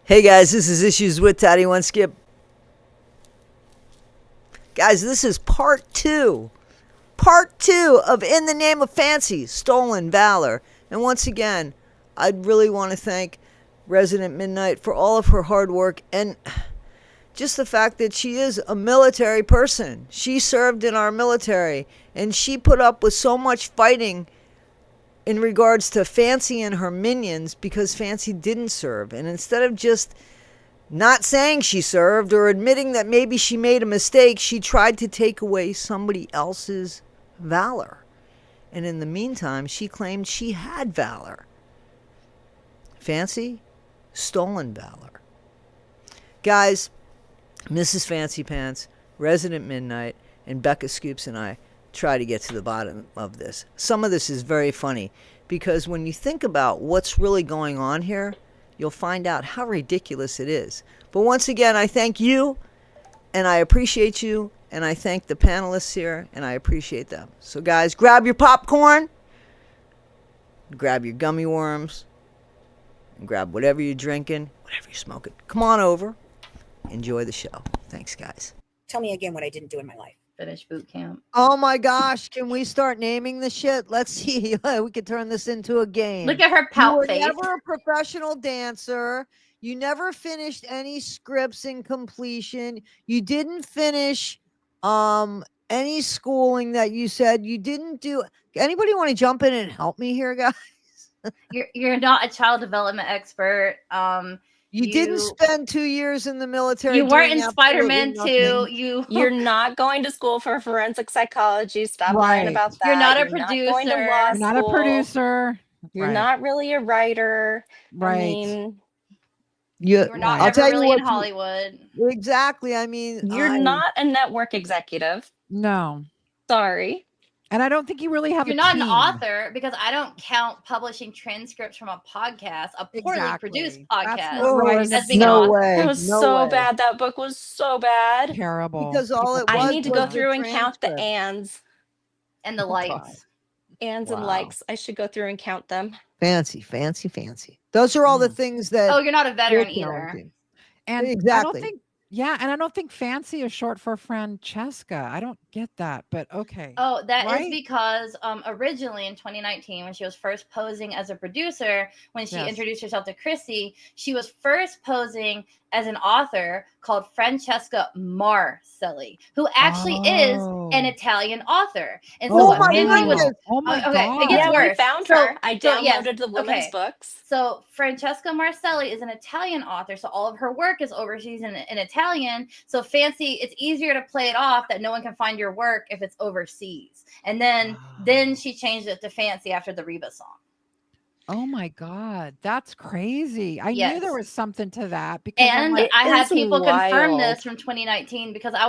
Hey guys, this is Issues with Toddy One Skip. Guys, this is part two of In the Name of Fancy, Stolen Valor. And once again, I'd really want to thank Resident Midnight for all of her hard work and just the fact that she is a military person. She served in our military and she put up with so much fighting in regards to Fancy and her minions because Fancy didn't serve. And instead of just not saying she served or admitting that maybe she made a mistake, she tried to take away somebody else's valor. And in the meantime, she claimed she had valor. Fancy, stolen valor. Guys, Mrs. Fancy Pants, Resident Midnight, and Becca Scoops and I try to get to the bottom of this. Some of this is very funny because when you think about what's really going on here, you'll find out how ridiculous it is. But once again, I thank you and I appreciate you and I thank the panelists here and I appreciate them. So guys, grab your popcorn, grab your gummy worms, and grab whatever you're drinking, whatever you're smoking. Come on over, enjoy the show. Thanks, guys. Tell me again what I didn't do in my life. Finish boot camp. Oh my gosh, can we start naming the shit? Let's see. We could turn this into a game. Look at her pout face. You were never a professional dancer. You never finished any scripts in completion. You didn't finish any schooling that you said you didn't do. Anybody want to jump in and help me here, guys? You're not a child development expert. You didn't spend 2 years in the military. You weren't in Spider-Man 2. You're not going to school for forensic psychology. Stop lying about that. You're not a producer. You're not a producer. You're not really a writer. Right. I mean, you're not I'll ever tell really you in Hollywood. Exactly. I mean, you're not a network executive. No. Sorry. And I don't think you really have You're a not team. an author because I don't count publishing transcripts from a podcast, a poorly produced podcast. That's no way. It was so bad. That book was so bad. Terrible. Because all it was I need to go was through the and count the transcript. ands. And the likes. Ands and likes. I should go through and count them. Fancy. Those are all the things that. Oh, you're not a veteran you're either. counting. And exactly. I don't think Fancy is short for Francesca. I don't get that, but okay. Oh, that is Right? because originally in 2019, when she was first posing as a producer, when she introduced herself to Chrissy, she was first posing as an author called Francesca Marcelli, who actually is an Italian author. And so what Fancy was, God. it gets worse. We found her. I downloaded the women's okay. books. So Francesca Marcelli is an Italian author, so all of her work is overseas in Italian. So Fancy, it's easier to play it off that no one can find your work if it's overseas. And then she changed it to Fancy after the Reba song. Oh my God, that's crazy. I knew there was something to that because and I had people confirm this from 2019 because I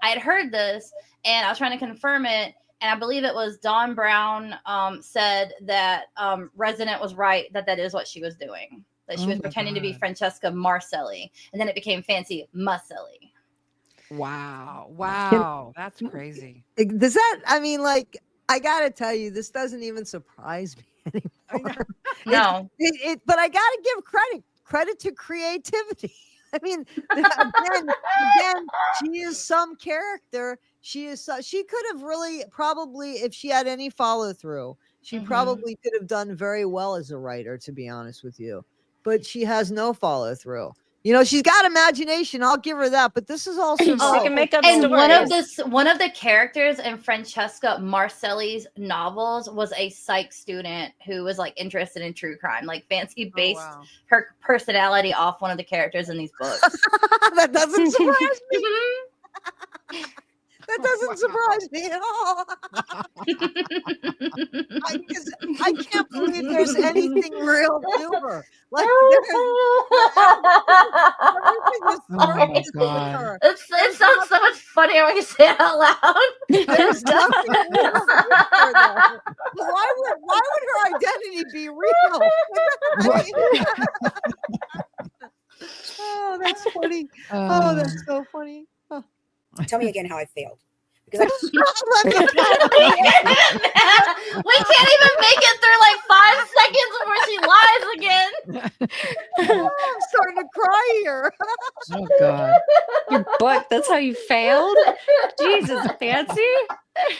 had heard this and I was trying to confirm it. And I believe it was Dawn Brown said that Resident was right, that is what she was doing. That she was pretending to be Francesca Marcelli. And then it became Fancy Marcelli. Wow. That's crazy. Does that, I mean, like, I got to tell you, this doesn't even surprise me anymore. No. But I got to give credit to creativity. I mean, again, she is some character. She could have really probably, if she had any follow through, she probably could have done very well as a writer, to be honest with you. But she has no follow through. You know, she's got imagination. I'll give her that. But this is also she can make up and stories. one of the characters in Francesca Marcelli's novels was a psych student who was like interested in true crime. Like Fancy based her personality off one of the characters in these books. That doesn't surprise me. That doesn't surprise me at all. I can't believe there's anything real to her. Like, my God. It sounds so much funnier when you say it out loud. There's nothing real to her, though. Why would her identity be real? Oh, that's funny. Oh, that's so funny. Tell me again how I failed. Because we can't even make it through like 5 seconds before she lies again. I'm starting to cry failure. Oh God. Your book, that's how you failed? Jesus, Fancy.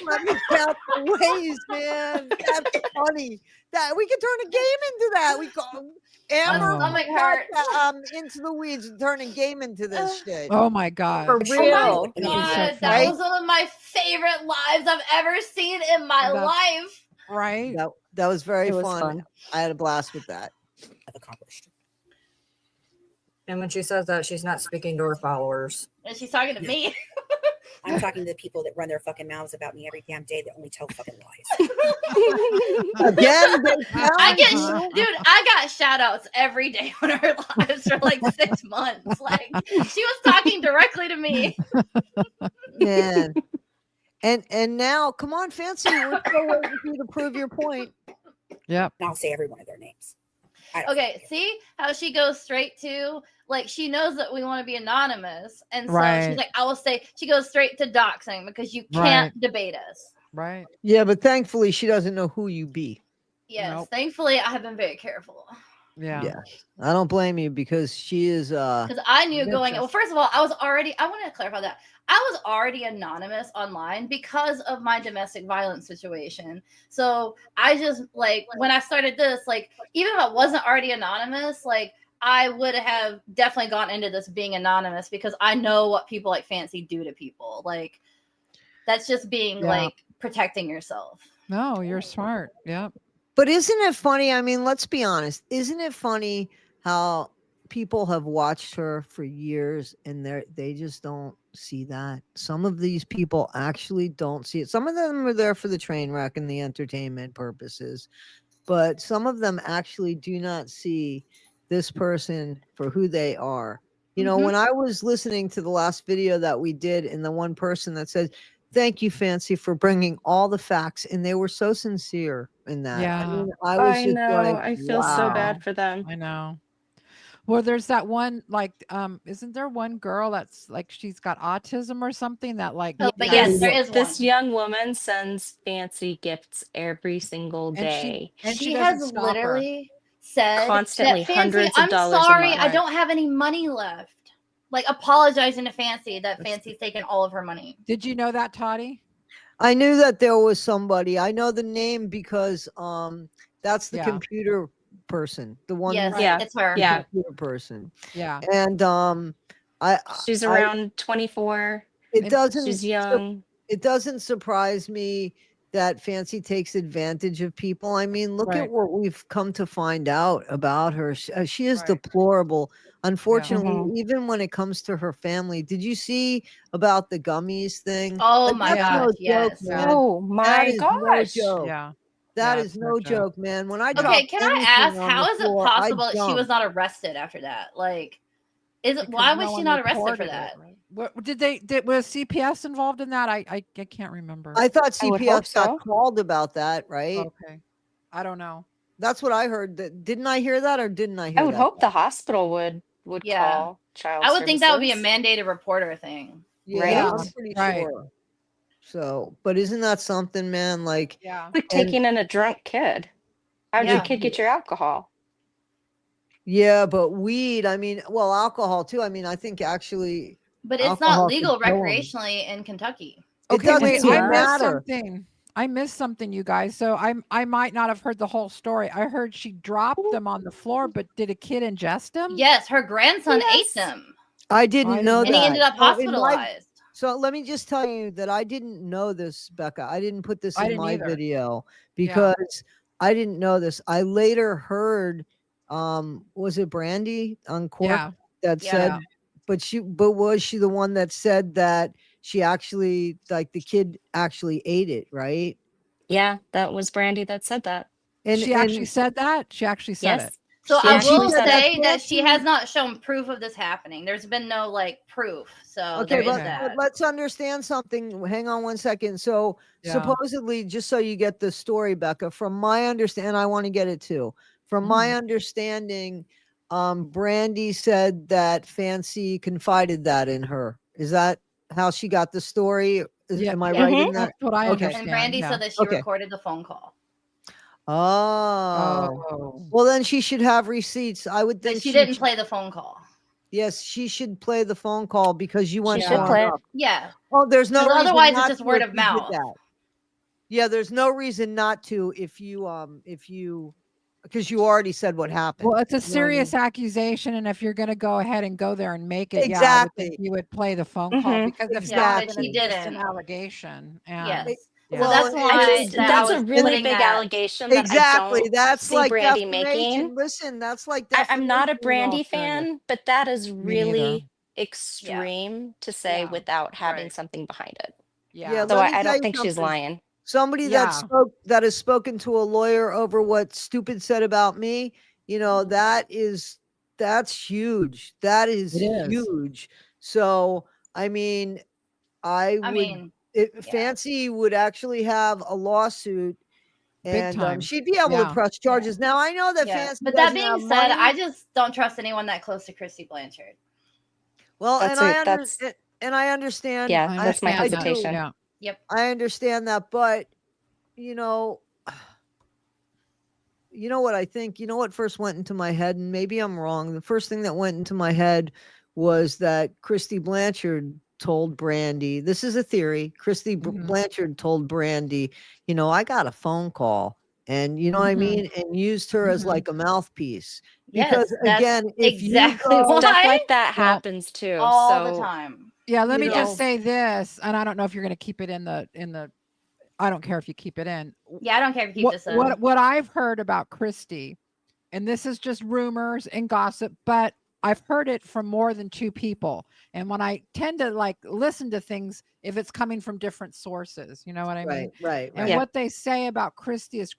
Let me count the ways, man. That's funny. That we could turn a game into that. We call Amber stomach got hurts. into the weeds and turn a game into this shit. Oh my God. For But she real. would. I mean, God, so that funny. was one of my favorite lives I've ever seen in my life. Right. That was very It was fun. fun. I had a blast with that. Accomplished. And when she says that, she's not speaking to her followers. And she's talking to me. I'm talking to the people that run their fucking mouths about me every damn day that only tell fucking lies. Again, Dude, I got shout outs every day on her lives for like 6 months. Like she was talking directly to me. man. And now, come on, Fancy, we're still waiting for you to prove your point. Yep. And I'll say every one of their names. Okay, see how she goes straight to, like, she knows that we want to be anonymous. And so Right. she's like, I will say, she goes straight to doxing because you can't debate us. Right. Yeah, but thankfully she doesn't know who you be. Yes, Nope. thankfully I have been very careful. Yeah. Yeah. I don't blame you because she is Because I knew going, just- well, first of all, I want to clarify that. I was already anonymous online because of my domestic violence situation. So I just, like, when I started this, like, even if I wasn't already anonymous, like, I would have definitely gone into this being anonymous because I know what people like Fancy do to people. Like, that's just being, like, protecting yourself. No, you're smart. Yep. But isn't it funny? I mean, let's be honest. Isn't it funny how people have watched her for years and they just don't see that? Some of these people actually don't see it. Some of them are there for the train wreck and the entertainment purposes, but some of them actually do not see this person for who they are. You know, when I was listening to the last video that we did, and the one person that said, "Thank you, Fancy, for bringing all the facts," and they were so sincere in that. Yeah. I mean, I was I just know. like, I feel so wow. bad for them. I know. Well, there's that one, like, isn't there one girl that's like she's got autism or something that, like, Oh, but yes, there is This one. young woman sends Fancy gifts every single And day. She doesn't has stop her. literally said Constantly that, Fancy, hundreds of I'm dollars a sorry, month. I don't have any money left. Like, apologizing to Fancy that Fancy's taken all of her money. Did you know that, Toddy? I knew that there was somebody. I know the name because that's the Yeah. computer person, the one Yes, who's Yeah. it's her. the Yeah. computer person. Yeah. And She's around 24. it doesn't She's young. it doesn't surprise me that Fancy takes advantage of people. I mean, look at Right. what we've come to find out about her. She is Right. deplorable. Unfortunately, Mhm. even when it comes to her family, did you see about the gummies thing? Oh Like, my that's gosh, no joke, yes. man. Oh That my is gosh. no joke. Yeah. That Yeah, is it's no no joke. joke, man. When I Okay, drop can I anything ask, on how the is it floor, I possible that she jump. was not arrested after that? Like, Because why was no she one not arrested for reported it, that? right? What was CPS involved in that? I can't remember. I thought I would CPS hope so. got called about that, right? Okay. I don't know. That's what I heard. Didn't I hear that, or didn't I hear I would that? hope the hospital would Yeah. call child I would think that would be a services. mandated reporter thing. Yeah, Right? I'm pretty Right. sure. So, but isn't that something, man? Like, Yeah. Like taking in a drunk kid. How'd Yeah. your kid get your alcohol? yeah, but weed. I mean, well, alcohol too. I mean, I think actually, But it's alcohol not could legal kill 'em. recreationally in Kentucky. It Okay, doesn't wait, even I missed matter. something. I missed something, you guys. So I might not have heard the whole story. I heard she dropped them on the floor, but did a kid ingest them? Yes, her grandson ate Yes. them, I didn't know and that. he ended up So in my- hospitalized. So let me just tell you that I didn't know this, Becca. I didn't put this I in didn't my either. video Yeah. because I didn't know this. I later heard, was it Brandy on Cork Yeah. that Yeah. said, but was she the one that said that she actually, like, the kid actually ate it, right? Yeah, that was Brandy that said that. She actually said that? She actually said Yes. it. So She I actually will said it. say that she has not shown proof of this happening. There's been no, like, proof. So Okay, there is but that. let's understand something. Hang on one second. So Yeah. supposedly, just so you get the story, Becca, from my understanding, I want to get it too. From my understanding, Brandy said that Fancy confided that in her. Is that how she got the story? Yeah. Am I Yeah. right in Mhm. that? That's what I Okay. understand. And Brandy yeah. said that she Okay. recorded the phone call. Oh. Oh. Well, then she should have receipts. I would But think she didn't play the phone call. Yes, she should play the phone call because you went should far play it. enough. Yeah. Well, there's no reason Otherwise, it's not just to word if of you did mouth. that. Yeah, there's no reason not to if you because you already said what happened. Well, it's a You know what I mean? serious accusation, and if you're going to go ahead and go there and make it, yeah, I would think Exactly. you would play the phone call Mhm. because if Yeah, not, but then she it's just an didn't. allegation. And Yes. yeah. So Well, that's it why is- that That's I a was really putting big that. allegation that Exactly. I don't That's see like Brandy defamation. making. Listen, that's like defamation. I'm not a in Brandy alternative. fan, but that is Me neither. really extreme to say Yeah, without having right. something behind it. Yeah, Yeah. So let me I tell don't you think she's something. lying. Somebody Yeah. that has spoken to a lawyer over what Stupid said about me, you know, that's huge. That is It is. huge. So, I mean, Fancy would actually have a lawsuit Big and time. she'd be able Yeah. to press charges. Now, I know that Yeah. Fancy But that doesn't being have said, money. I just don't trust anyone that close to Christy Blanchard. Well, That's and it. That's I understand. yeah. I That's my understand that. hesitation. Yeah. Yep. I understand that, but you know what I think? You know what first went into my head, and maybe I'm wrong. The first thing that went into my head was that Christy Blanchard told Brandy. This is a theory. Christy Blanchard told Brandy, you know, I got a phone call, and you know what I mean, and used her as like a mouthpiece. Because Yes, that's again, if exactly you go, Stuff why like that Well, happens too. all the So time. Yeah, let You me know. just say this, and I don't know if you're going to keep it in the I don't care if you keep it in. Yeah, I don't care if you keep this in. What I've heard about Christy, and this is just rumors and gossip, but I've heard it from more than two people. And when I tend to like listen to things, if it's coming from different sources, you know what I mean? right. And Yeah. what they say about Christy is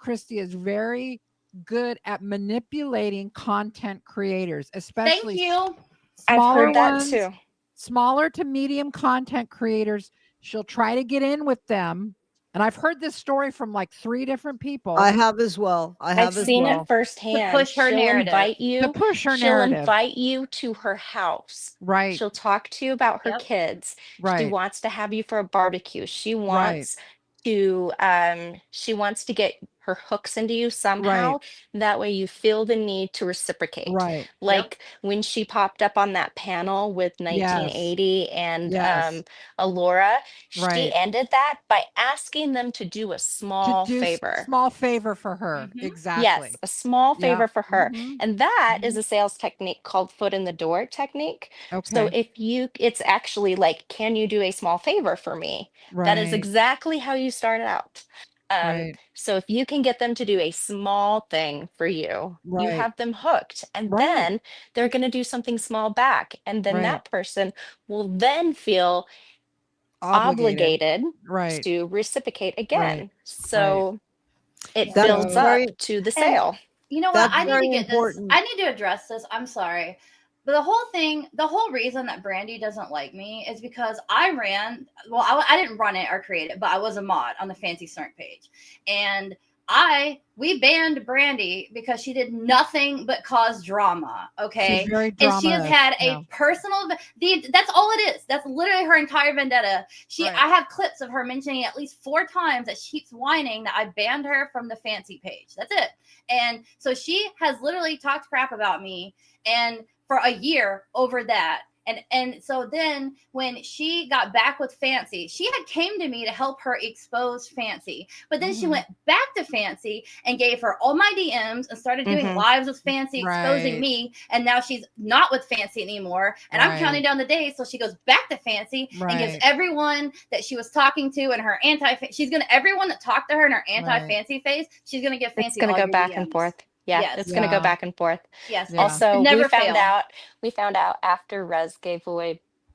very good at manipulating content creators, especially Thank you. I've smaller heard that ones, too. smaller to medium content creators. She'll try to get in with them. And I've heard this story from like 3 different people. I have as well. I've seen it firsthand. push her She'll narrative. invite you. To push her She'll narrative. invite you to her house. Right. She'll talk to you about her Yep. kids. She Right. wants to have you for a barbecue. She Right. wants to get her hooks into you somehow. Right. That way you feel the need to reciprocate. Right. Like when she popped up on that panel with 1980 and Yes. Alora, she Right. ended that by asking them to do a small favor. Small favor for her. Exactly. Yes, a small favor Yeah. for her. Mhm. And that is a sales technique called foot in the door technique. So Okay. it's actually like, can you do a small favor for me? That is Right. exactly how you start out. Right. So if you can get them to do a small thing for you, you Right. have them hooked. And Right. then they're going to do something small back. And then Right. that person will then feel obligated Right. to reciprocate again. Right. So it That's builds very- up to the And sale. you know what? That's I need to very get important. this. I need to address this. I'm sorry. But the whole reason that Brandy doesn't like me is because I didn't run it or create it, but I was a mod on the Fancy Snark page. And we banned Brandy because she did nothing but cause drama. Okay. She's very And she has drama-ish, had a yeah. personal, that's all it is. That's literally her entire vendetta. Right. I have clips of her mentioning at least 4 times that she keeps whining that I banned her from the Fancy page. That's it. And so she has literally talked crap about me and for a year over that. And so then when she got back with Fancy, she had came to me to help her expose Fancy. But then she went back to Fancy and gave her all my DMs and started doing lives with Fancy, exposing Right. me. And now she's not with Fancy anymore. And I'm Right. counting down the days. So she goes back to Fancy and gives Right. everyone that she was talking to and her everyone that talked to her in her anti-Fancy face, she's going to give Fancy It's going all to go your back DMs. and forth. Yeah, Yes. it's going to Yeah. go back and forth. Yes. Yeah. Also, Never we found fail. out after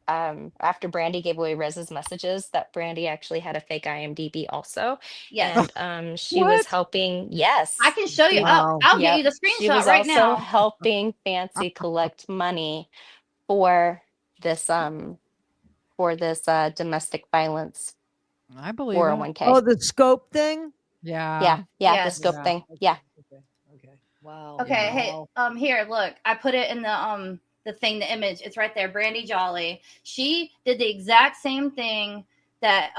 after Brandy gave away Rez's messages that Brandy actually had a fake IMDb also. Yes. And she was What? helping, yes. I can show you. Wow. I'll get you the She screenshot was right also now. helping Fancy collect money for this domestic violence I believe it. 401k. Oh, the scope thing? Yeah. the Yes. scope thing. Yeah. Okay. Wow. Okay, Wow. hey, here, look, I put it in the image. It's right there. Brandy Jolly. She did the exact same thing that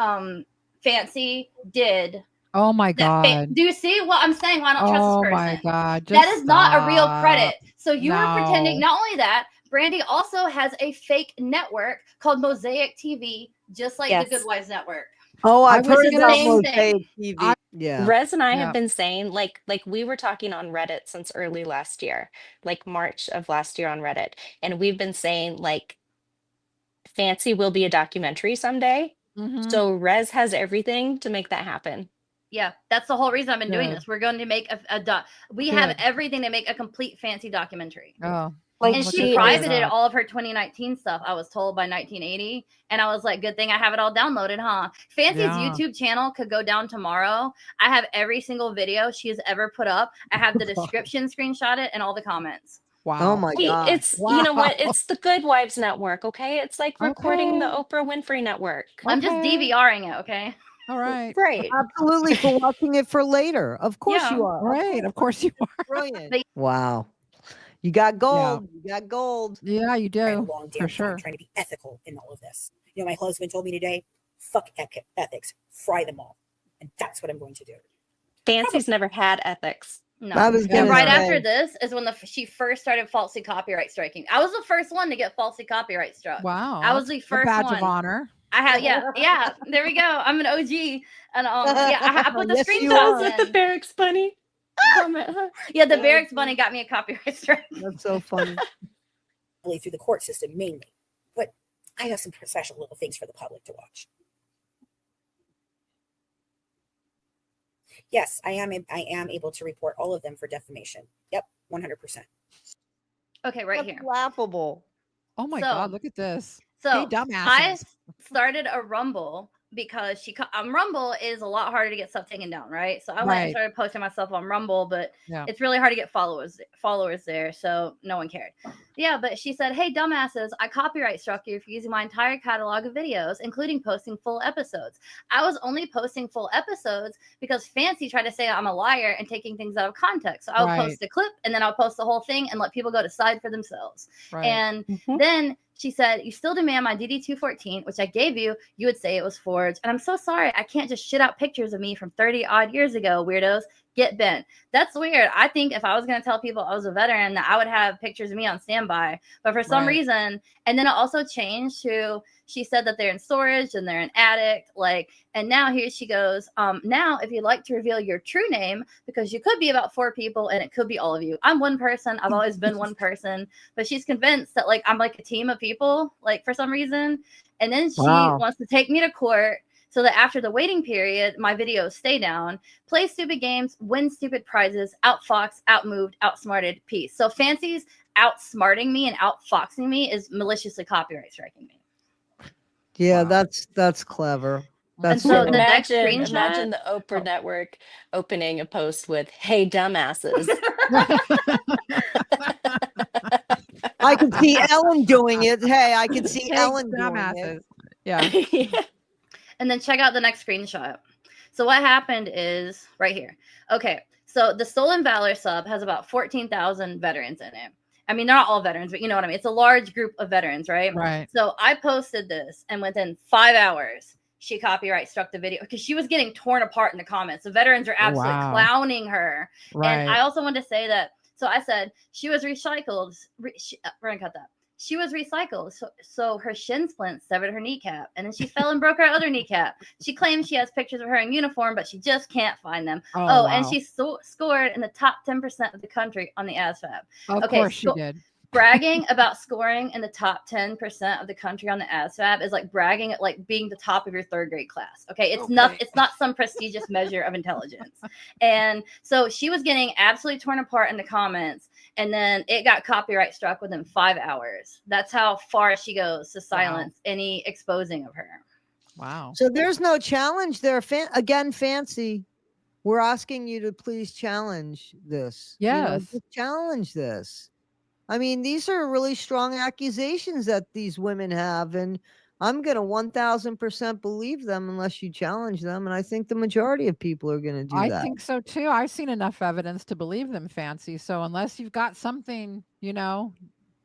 Fancy did. Oh my God. Do you see what I'm saying? Why I don't trust Oh this person? my God. That is not a real stop. credit. So you were pretending. No. Not only that, Brandy also has a fake network called Mosaic TV, just like the Good Wives Network. Oh, I've was heard gonna about say- Mosaic TV. I- Yeah. Rez and I Yeah. have been saying, like we were talking on Reddit since early last year, like March of last year on Reddit. And we've been saying, like, Fancy will be a documentary someday. Mhm. So Rez has everything to make that happen. Yeah, that's the whole reason I've been doing Good. this. We're going to make we have Good. everything to make a complete Fancy documentary. Oh, Like, And look she at privated that. all of her 2019 stuff, I was told, by 1980. And I was like, good thing I have it all downloaded, huh? Fancy's Yeah. YouTube channel could go down tomorrow. I have every single video she has ever put up. I have the description screenshotted and all the comments. Wow. Oh my Hey, God. it's you know what? Wow. It's the Good Wives Network, okay? It's like recording the Okay. Oprah Winfrey Network. I'm just Okay. DVRing it, okay? All right. Right. Absolutely, for watching it for later. Of course Yeah. you are. Right. Of course you are. Brilliant. But- Wow. You got gold. You got gold. Yeah, you I had a do. long damn For time sure. trying to be ethical in all of this. You know, my husband told me today, fuck ethics, fry them all. And that's what I'm going to do. Fancy's never had ethics. No. I was Yeah, And gonna right say, after this is when she first started falsely copyright striking. I was the first one to get falsely copyright struck. Wow. I was that's the first a badge one. of honor. I have, yeah. There we go. I'm an OG, and I put the Yes, you screenshots are. Was it the in. barracks bunny? Comment, huh? Yeah, the barracks bunny got me a copyright strike. That's so funny. Through the court system mainly. But I have some special little things for the public to watch. Yes, I am able to report all of them for defamation. Yep, 100%. Okay, right That's here. laughable. Oh my So- God, look at this. So Hey, I dumbasses. started a Rumble because Rumble is a lot harder to get stuff taken down, right? So I went and Right. started posting myself on Rumble, but Yeah. it's really hard to get followers there, so no one cared. Yeah, but she said, "Hey, dumbasses, I copyright struck you for using my entire catalog of videos, including posting full episodes. I was only posting full episodes because Fancy tried to say I'm a liar and taking things out of context. So I would Right. post a clip and then I'll post the whole thing and let people go decide for themselves." Right. And Mhm. then she said, "You still demand my DD-214, which I gave you. You would say it was forged. And I'm so sorry. I can't just shit out pictures of me from 30 odd years ago, weirdos. Get bent." That's weird. I think if I was going to tell people I was a veteran, that I would have pictures of me on standby. But for some Right. reason, and then it also changed to, she said that they're in storage and they're an addict. And now here she goes. Now, if you'd like to reveal your true name, because you could be about 4 people and it could be all of you. I'm one person. I've always been one person. But she's convinced that I'm like a team of people, for some reason. And then she Wow. wants to take me to court so that after the waiting period, my videos stay down, play stupid games, win stupid prizes, outfoxed, outmoved, outsmarted, peace. So Fancy's outsmarting me and outfoxing me is maliciously copyright striking me. Yeah, Wow. that's clever. And That's so so the next Imagine screenshot. the Oprah Network opening a post with "Hey, dumbasses." I can see Ellen doing it. Hey, I can see Hey, Ellen doing it. dumbasses. Yeah. Yeah. And then check out the next screenshot. So what happened is right here. Okay, so the Stolen Valor sub has about 14,000 veterans in it. I mean, they're not all veterans, but you know what I mean. It's a large group of veterans, right? Right. So I posted this, and within 5 hours, she copyright struck the video because she was getting torn apart in the comments. The veterans are absolutely Wow. clowning her. Right. And I also wanted to say that. So I said she was recycled. We're gonna cut that. She was recycled, so her shin splint severed her kneecap, and then she fell and broke her other kneecap. She claims she has pictures of her in uniform, but she just can't find them. Oh, And wow. she scored in the top 10% of the country on the ASVAB. Of okay, course she so- did. Bragging about scoring in the top 10% of the country on the ASVAB is like bragging at being the top of your 3rd grade class. Okay, it's not some prestigious measure of intelligence. And so she was getting absolutely torn apart in the comments, and then it got copyright struck within 5 hours. That's how far she goes to silence any exposing of her. Wow. So there's no challenge there. Again, Fancy, we're asking you to please challenge this. Yes. Just challenge this. I mean, these are really strong accusations that these women have, and I'm going to 1000% believe them unless you challenge them. And I think the majority of people are going to do I that. think so too. I've seen enough evidence to believe them, Fancy. So unless you've got something,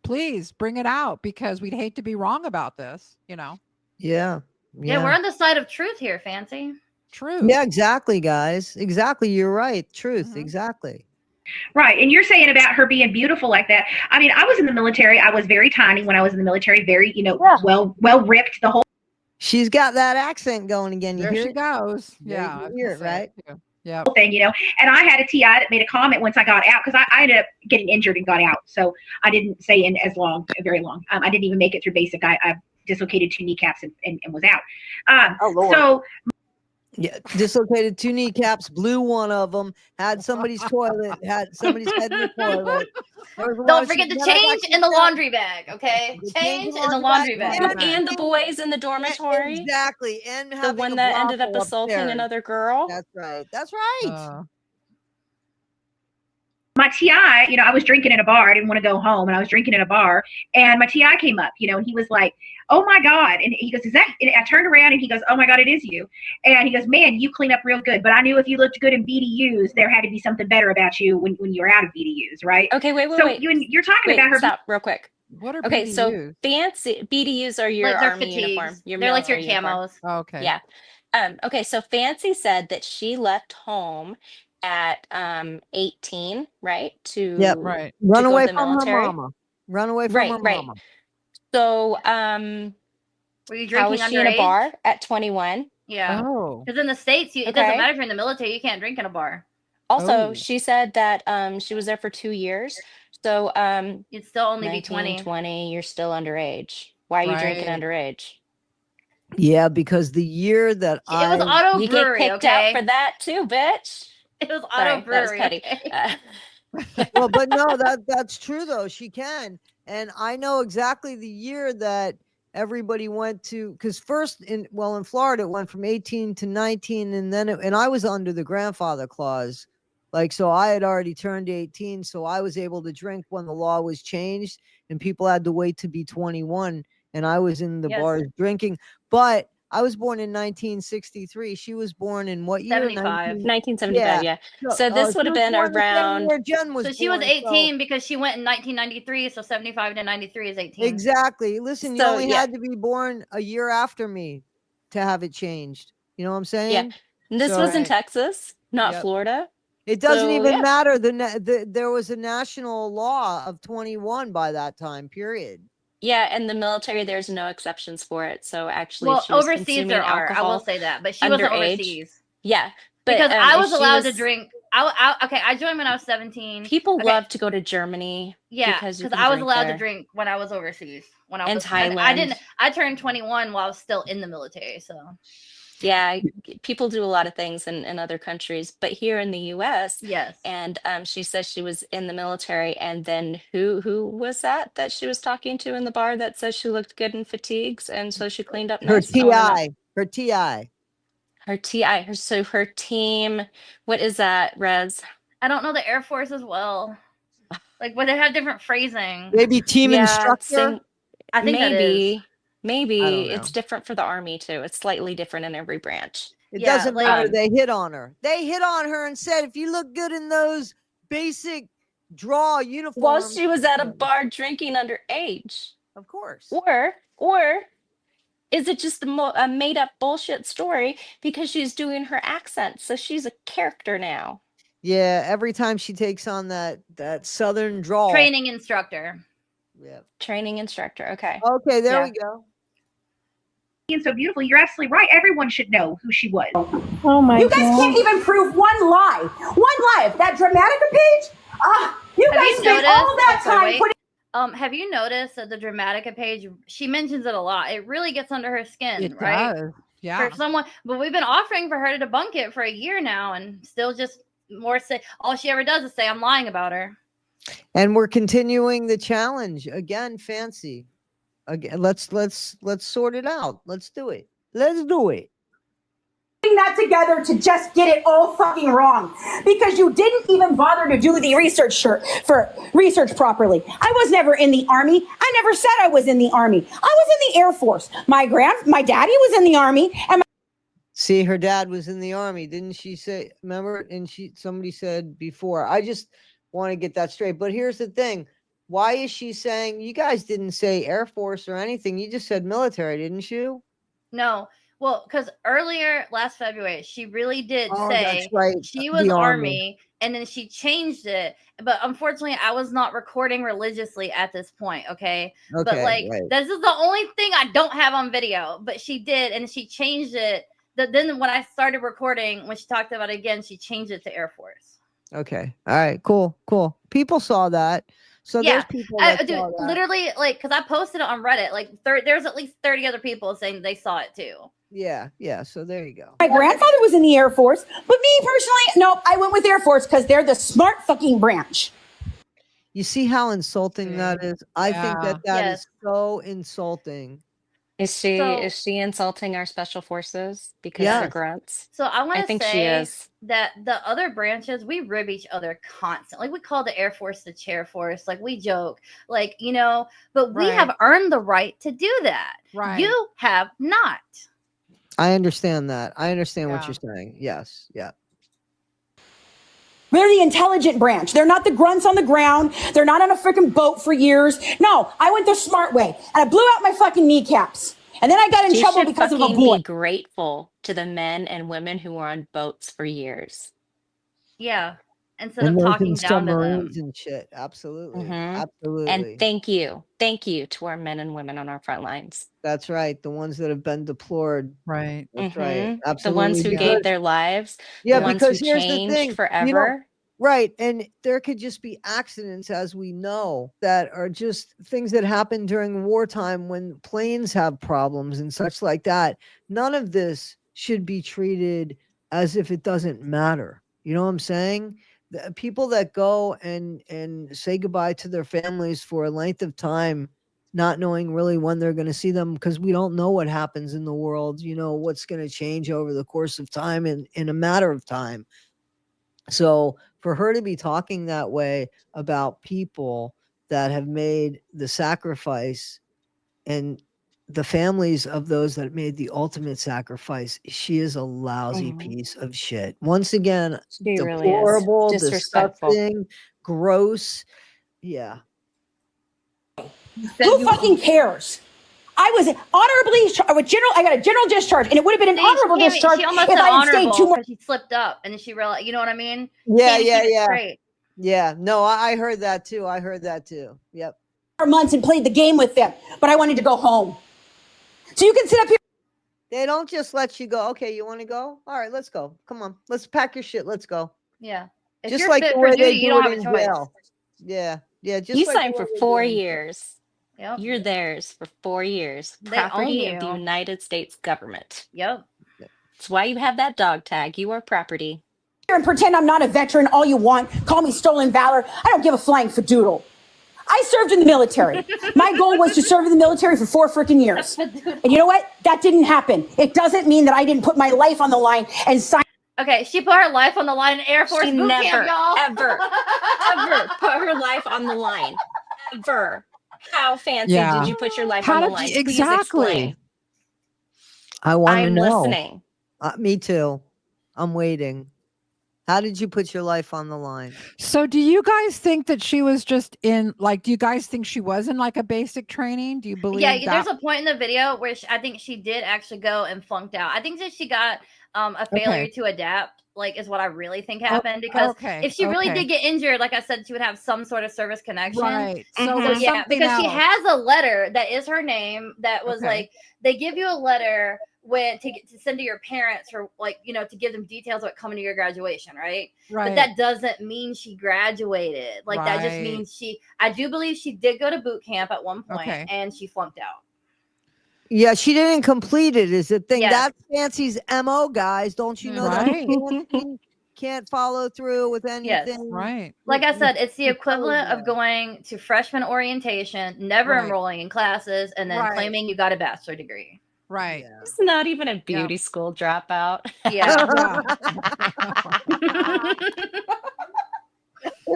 please bring it out, because we'd hate to be wrong about this, Yeah. Yeah, we're on the side of truth here, Fancy. True. Yeah, exactly, guys. Exactly. You're right. Truth. Mhm. Exactly. Right. And you're saying about her being beautiful like that. I mean, I was in the military. I was very tiny when I was in the military, very, well ripped, the whole. She's got that accent going again. You There hear she it? goes. There Yeah. you I was hear gonna it, say right? too. Yeah. thing, and I had a TI that made a comment once I got out, because I ended up getting injured and got out. So I didn't stay in very long. I didn't even make it through basic. I dislocated 2 kneecaps and was out. Oh, Lord. So Yeah, dislocated 2 kneecaps, blew one of them, had somebody's toilet, had somebody's head in the toilet. Don't forget to change in the laundry bag, okay? Change in the laundry bag. And the boys in the dormitory. Exactly. And The having one a that ended up brothel assaulting upstairs. another girl. That's right. That's right. my TI, I was drinking in a bar. I didn't want to go home, and I was drinking in a bar, and my TI came up, and he was like, "Oh my God." And he goes, "Is that?" And I turned around and he goes, "Oh my God, it is you." And he goes, "Man, you clean up real good. But I knew if you looked good in BDUs, there had to be something better about you when you were out of BDUs, right?" Okay, wait. You're talking about her. Stop real quick. What are Okay, BDUs? so fancy BDUs are your Like their army fatigues. uniform. They're like your military uniform. camos. Oh, okay. Yeah. Okay, so Fancy said that she left home at 18, right? Yep. Right. Run to go away to the from military. her mama. Run away from her Right. mama. So Were you how drinking was she underage? in a bar at 21? Yeah. Oh. Because in the States, it doesn't matter if you're in the military, you can't drink in a bar. Also, Oh. she said that she was there for 2 years. So You'd still only 19, be 20. 20, you're still underage. Why are you drinking Right. underage? Yeah, because the year that It was I auto You get brewery, kicked okay? out for that too, bitch. It was Sorry, auto brewery. that was petty. Okay? well, but no, that's true though. She can, and I know exactly the year that everybody went to, because first in Florida it went from 18 to 19, and then and I was under the grandfather clause, like, so I had already turned 18, so I was able to drink when the law was changed, and people had to wait to be 21, and I was in the bars drinking. But I was born in 1963. She was born in what year? 75. 1975, yeah. So this would have been around. Jen was So she was born, 18 because she went in 1993. So 75 to 93 is 18. Exactly. Listen, you So, only yeah. had to be born a year after me to have it changed. You know what I'm saying? Yeah. And this So- was in Texas, not Yep. Florida. It doesn't So, even yeah. matter. There was a national law of 21 by that time, period. Yeah, and the military, there's no exceptions for it. So actually, Well, if she was overseas consuming there are. I will alcohol say that, but she wasn't underage, overseas. Yeah, but Because I if was she allowed to drink. I joined when I was 17. People Okay. love to go to Germany. Yeah, because I was allowed there. to drink when I was overseas. When I And was I Thailand. didn't. I turned 21 while I was still in the military. So Yeah, people do a lot of things in other countries, but here in the U.S. yes. And she says she was in the military, and then who was that she was talking to in the bar that says she looked good in fatigues, and so she cleaned up Her nice? I wanna know. TI. Her TI. Her TI. So her team. What is that, Rez? I don't know the Air Force as well. Like, but they have different phrasing. Maybe team instructor. I think Maybe I don't know. it's different for the Army too. It's slightly different in every branch. It Yeah, doesn't like- matter. They hit on her. They hit on her and said, if you look good in those basic draw uniforms. While she was at a bar drinking underage. Of course. Or is it just a made up bullshit story because she's doing her accent? So she's a character now. Yeah, every time she takes on that southern drawl. Training instructor. Yeah. Training instructor. Okay. Okay, there Yeah. we go. And so beautiful. You're absolutely right. Everyone should know who she was. Oh my You guys can't even prove one lie. One lie. That Dramatica page. You Have guys you spent noticed? all that Sorry, time wait. putting. Have you noticed that the Dramatica page? She mentions it a lot. It really gets under her skin, It right? does. Yeah. For someone, but we've been offering for her to debunk it for a year now, and still just more say. All she ever does is say, "I'm lying about her." And we're continuing the challenge again. Fancy. Again, let's sort it out. Let's do it. Let's do it. That together to just get it all fucking wrong because you didn't even bother to do the research properly. I was never in the Army. I never said I was in the Army. I was in the Air Force. My daddy was in the Army, and See, her dad was in the Army, didn't she say? Remember? And somebody said before. I just want to get that straight. But here's the thing. Why is she saying, you guys didn't say Air Force or anything? You just said military, didn't you? No, Well, because earlier last February, she really did say that's right. she was The Army, and then she changed it. But unfortunately, I was not recording religiously at this point. Okay. But Okay, like, right. this is the only thing I don't have on video. But she did, and she changed it. Then when I started recording, when she talked about it again, she changed it to Air Force. Okay. All right. Cool. Cool. People saw that. So Yeah, there's people that saw that. literally, like, because I posted it on Reddit, like, there's at least 30 other people saying they saw it too. Yeah. Yeah. So there you go. My grandfather was in the Air Force, but me personally, no, I went with Air Force because they're the smart fucking branch. You see how insulting that is? I think that Yes. is so insulting. Is she insulting our special forces because they're Yes. grunts? So I want to think she say is. that the other branches, we rib each other constantly. We call the Air Force the chair force. Like, we joke, like, you know, but we have earned the right to do that. Right. You have not. I understand that. I understand what you're saying. Yes. Yeah. They're the intelligent branch. They're not the grunts on the ground. They're not on a freaking boat for years. No, I went the smart way and I blew out my fucking kneecaps. And then I got in She trouble should because of a fucking boy. be grateful to the men and women who were on boats for years. Yeah. Instead And of those talking in down to them. submarines and shit. Absolutely. Mhm. Absolutely. And thank you to our men and women on our front lines. That's right. The ones that have been deplored. Right. That's right. Mhm. Absolutely. The ones who Because- gave their lives, Yeah, the ones because who here's the changed thing, you know, forever. right. And there could just be accidents, as we know, that are just things that happen during wartime when planes have problems and such like that. None of this should be treated as if it doesn't matter. You know what I'm saying? The people that go and say goodbye to their families for a length of time, not knowing really when they're going to see them, because we don't know what happens in the world, you know, what's going to change over the course of time in a matter of time. So for her to be talking that way about people that have made the sacrifice and the families of those that made the ultimate sacrifice, she is a lousy piece of shit. Once again, She really is. deplorable, Disrespectful. disgusting, gross. Yeah. Who fucking cares? I was honorably with general. I got a general discharge, and it would have been an honorable discharge She almost if said I had stayed honorable 2 more because she slipped up and then she realized, you know what I mean? Yeah, Can't yeah, keep it yeah. straight. Yeah. No, I heard that too. I heard that too. Yep. months and played the game with them, but I wanted to go home. So you can sit up here. They don't just let you go. Okay, you want to go? All right, let's go. Come on, let's pack your shit. Let's go. Yeah. If Just you're like fit the for way duty, they you do don't it have a in choice. jail. Yeah, yeah. Just You like signed the for way they 4 do it in jail. years. Yep. You're theirs for 4 years. They own Property of the you. United States government. Yep. That's why you have that dog tag. You are property. And pretend I'm not a veteran all you want. Call me stolen valor. I don't give a flying fadoodle. I served in the military. My goal was to serve in the military for 4 freaking years. And you know what? That didn't happen. It doesn't mean that I didn't put my life on the line and sign. Okay, she put her life on the line in Air Force She boot never, camp, y'all. ever put her life on the line. Ever. How fancy Yeah. did you put your life How on the did line? you- Please exactly. explain. I want to I'm know. listening. Me too. I'm waiting. How did you put your life on the line? So do you guys think that she was just in, like, do you guys think she was in like a basic training? Do you believe Yeah, that? there's a point in the video where I think she did actually go and flunked out. I think that she got a failure Okay. to adapt, like, is what I really think happened. Because if she really did get injured, like I said, she would have some sort of service connection. Right. So Mhm. it was Yeah, something because she else. has a letter that is her name that was Okay. like, they give you a letter when to send to your parents for, like, you know, to give them details about coming to your graduation, right? Right. But that doesn't mean she graduated. Like, that just Right. means I do believe she did go to boot camp at one point Okay. and she flunked out. Yeah, she didn't complete it. Is the thing. Yes. That's Fancy's MO, guys. Don't you know Right. that Fancy can't follow through with anything? Right. Like I said, it's the She equivalent knows of that. going to freshman orientation, never Right. enrolling in classes, and then Right. claiming you got a bachelor degree. Right. Yeah. It's not even a beauty school dropout. Yeah.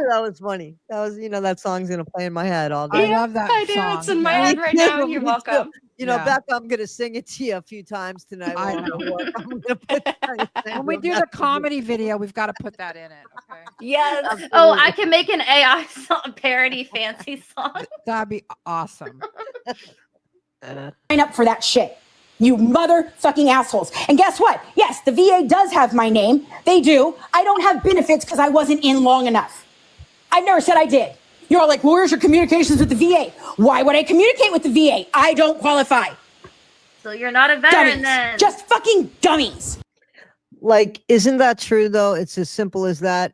That was funny. That was, you know, that song's gonna play in my head all I day. love that I do. song. It's in my Yeah. head right now. Me You're too. welcome. You know, Yeah. Becca, I'm gonna sing it to you a few times tonight. I While I'm at know. work. I'm gonna put that When we do the comedy video, we've got to put that in it. Okay. Yes. Oh, I can make an AI song, parody Fancy song. That'd be awesome. Sign up for that shit. You motherfucking assholes. And guess what? Yes, the VA does have my name. They do. I don't have benefits because I wasn't in long enough. I've never said I did. You're all like, well, where's your communications with the VA? Why would I communicate with the VA? I don't qualify. So you're not a veteran Dummies. then. Just fucking dummies. Like, isn't that true though? It's as simple as that.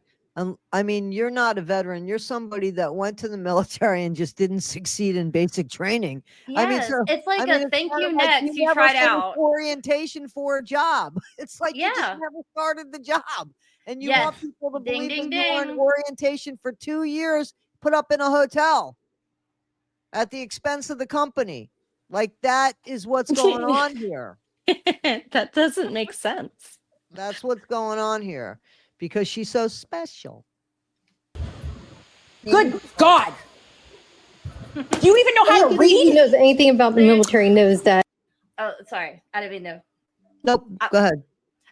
I mean, you're not a veteran. You're somebody that went to the military and just didn't succeed in basic training. Yes, I mean, so, it's like it's thank kind you of like next. You never tried finished out. orientation for a job. It's like you just Yeah. never started the job. And you Yes. want people to Ding, believe ding, that you were in ding. orientation for 2 years, put up in a hotel at the expense of the company. Like, that is what's going on here. That doesn't make sense. That's what's going on here because she's so special. Good God. Do you even know how to Anybody who read? knows anything about the military knows that. Oh, sorry. I didn't even know. Nope. Go ahead.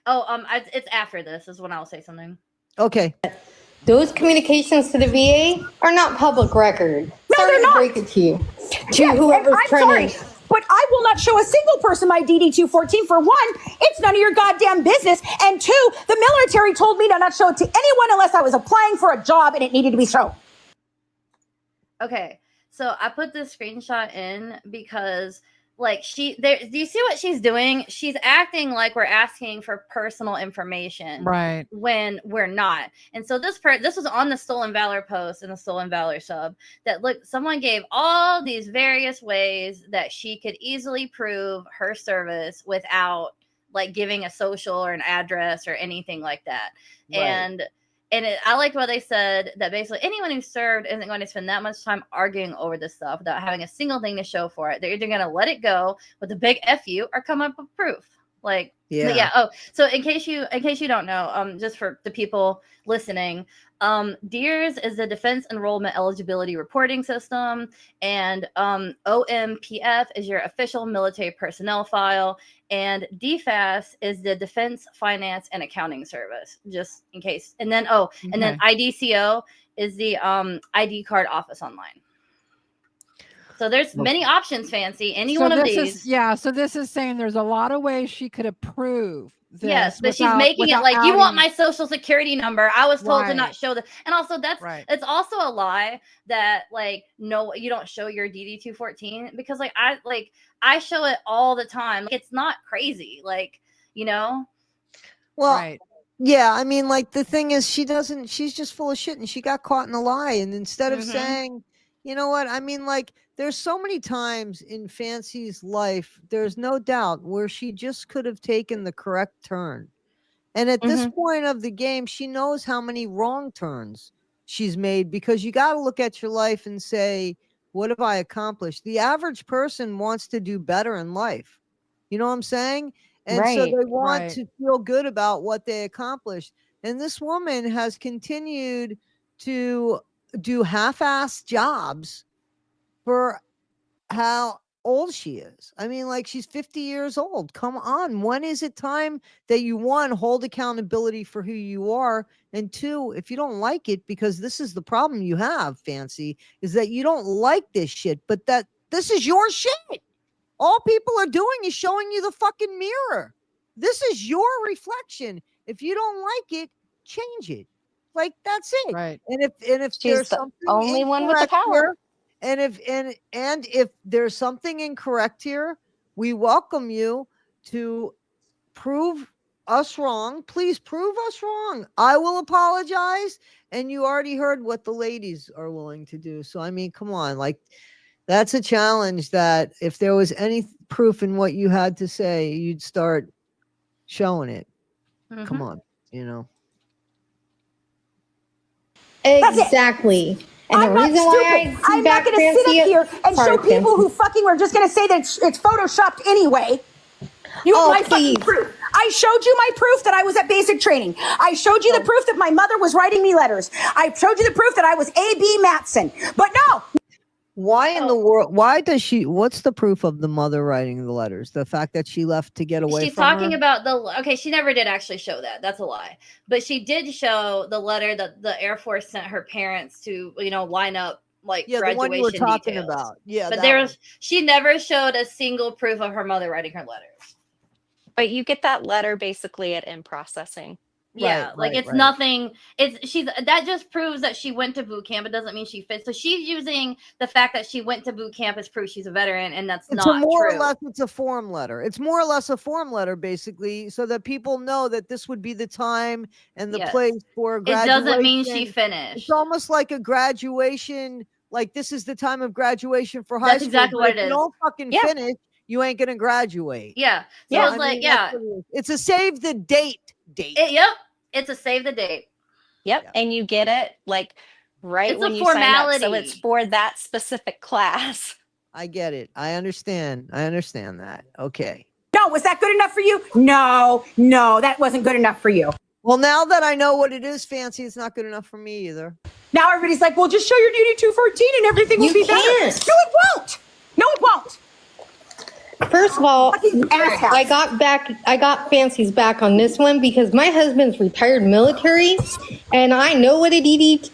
Oh, it's after this is when I'll say something. Okay. Those communications to the VA are not public record. No, Sorry they're to not. break it to you. To Yeah, whoever's and I'm trying sorry, but I will not show a single person my DD-214. For one, it's none of your goddamn business. And two, the military told me to not show it to anyone unless I was applying for a job and it needed to be shown. Okay, so I put this screenshot in because, like, do you see what she's doing? She's acting like we're asking for personal information, Right. when we're not. And so this was on the Stolen Valor post and the Stolen Valor sub that, look, someone gave all these various ways that she could easily prove her service without, like, giving a social or an address or anything like that. Right. And I liked what they said, that basically anyone who served isn't going to spend that much time arguing over this stuff without having a single thing to show for it. They're either going to let it go with a big F you or come up with proof. Like, yeah. Oh, so in case you don't know, just for the people listening, DEERS is the Defense Enrollment Eligibility Reporting System, and OMPF is your official military personnel file, and DFAS is the Defense Finance and Accounting Service, just in case. And then and then IDCO is the ID card office online. So there's many options, Fancy. Any one of these. So this is saying there's a lot of ways she could approve this. Yes, but she's making it like, you want my social security number. I was told to not Right. show that. And also Right. it's also a lie that, like, no, you don't show your DD-214, because I show it all the time. Like, it's not crazy. Like, you know? Well, Right. yeah, I mean, like, the thing is, she's just full of shit and she got caught in a lie. And instead of Mhm. saying, you know what, I mean, like, there's so many times in Fancy's life, there's no doubt, where she just could have taken the correct turn. And at this point of the game, she knows how many wrong turns she's made, because you got to look at your life and say, what have I accomplished? The average person wants to do better in life. You know what I'm saying? And so Right. they want Right. to feel good about what they accomplished. And this woman has continued to do half-assed jobs for how old she is. I mean, like, she's 50 years old. Come on. When is it time that you, one, hold accountability for who you are, and two, if you don't like it, because this is the problem you have, Fancy, is that you don't like this shit, but that this is your shit. All people are doing is showing you the fucking mirror. This is your reflection. If you don't like it, change it. Like, that's it. Right. And if She's there's the something only one with the incorrect power. here, and if there's something incorrect here, we welcome you to prove us wrong. Please prove us wrong. I will apologize. And you already heard what the ladies are willing to do. So, I mean, come on, like, that's a challenge that if there was any proof in what you had to say, you'd start showing it. Come on, you know. That's it. Exactly. And I'm the not reason why stupid. I'm not going to sit up here and show people who fucking were just going to say that it's photoshopped anyway. You want my fucking proof? I showed you my proof that I was at basic training. I showed you the proof that my mother was writing me letters. I showed you the proof that I was A.B. Matson. But no. Why in the world? Why does she? What's the proof of the mother writing the letters? The fact that she left to get away She's from talking her? about okay, she never did actually show that. That's a lie. But she did show the letter that the Air Force sent her parents to, line up like Yeah, the graduation one you were talking details. about. Yeah, But that one. she never showed a single proof of her mother writing her letters. But you get that letter basically at in processing. Yeah, Right, like right, it's right. nothing. She's that just proves that she went to boot camp. It doesn't mean she fits. So she's using the fact that she went to boot camp as proof she's a veteran, and that's It's not more true. or less, it's a form letter. It's more or less a form letter, basically, so that people know that this would be the time and the Yes. place for It graduation. doesn't mean she finished. It's almost like a graduation. Like, this is the time of graduation for high That's school. exactly but what if it you is. don't fucking Yeah. finish, you ain't gonna graduate. Yeah. So Yeah, it's like, yeah. that's what it is. It's a save the date. Yep. It's a save the date. Yep. Yeah. And you get it like right It's when a you sign up. So it's formality. for that specific class. I get it. I understand that. Okay. No, was that good enough for you? No, that wasn't good enough for you. Well, now that I know what it is, Fancy, it's not good enough for me either. Now everybody's like, well, just show your DD 214 and everything will You be better. can't. No, it won't. No, it won't. First of all, Fucking asshouse. I got Fancy's back on this one because my husband's retired military and I know what a DD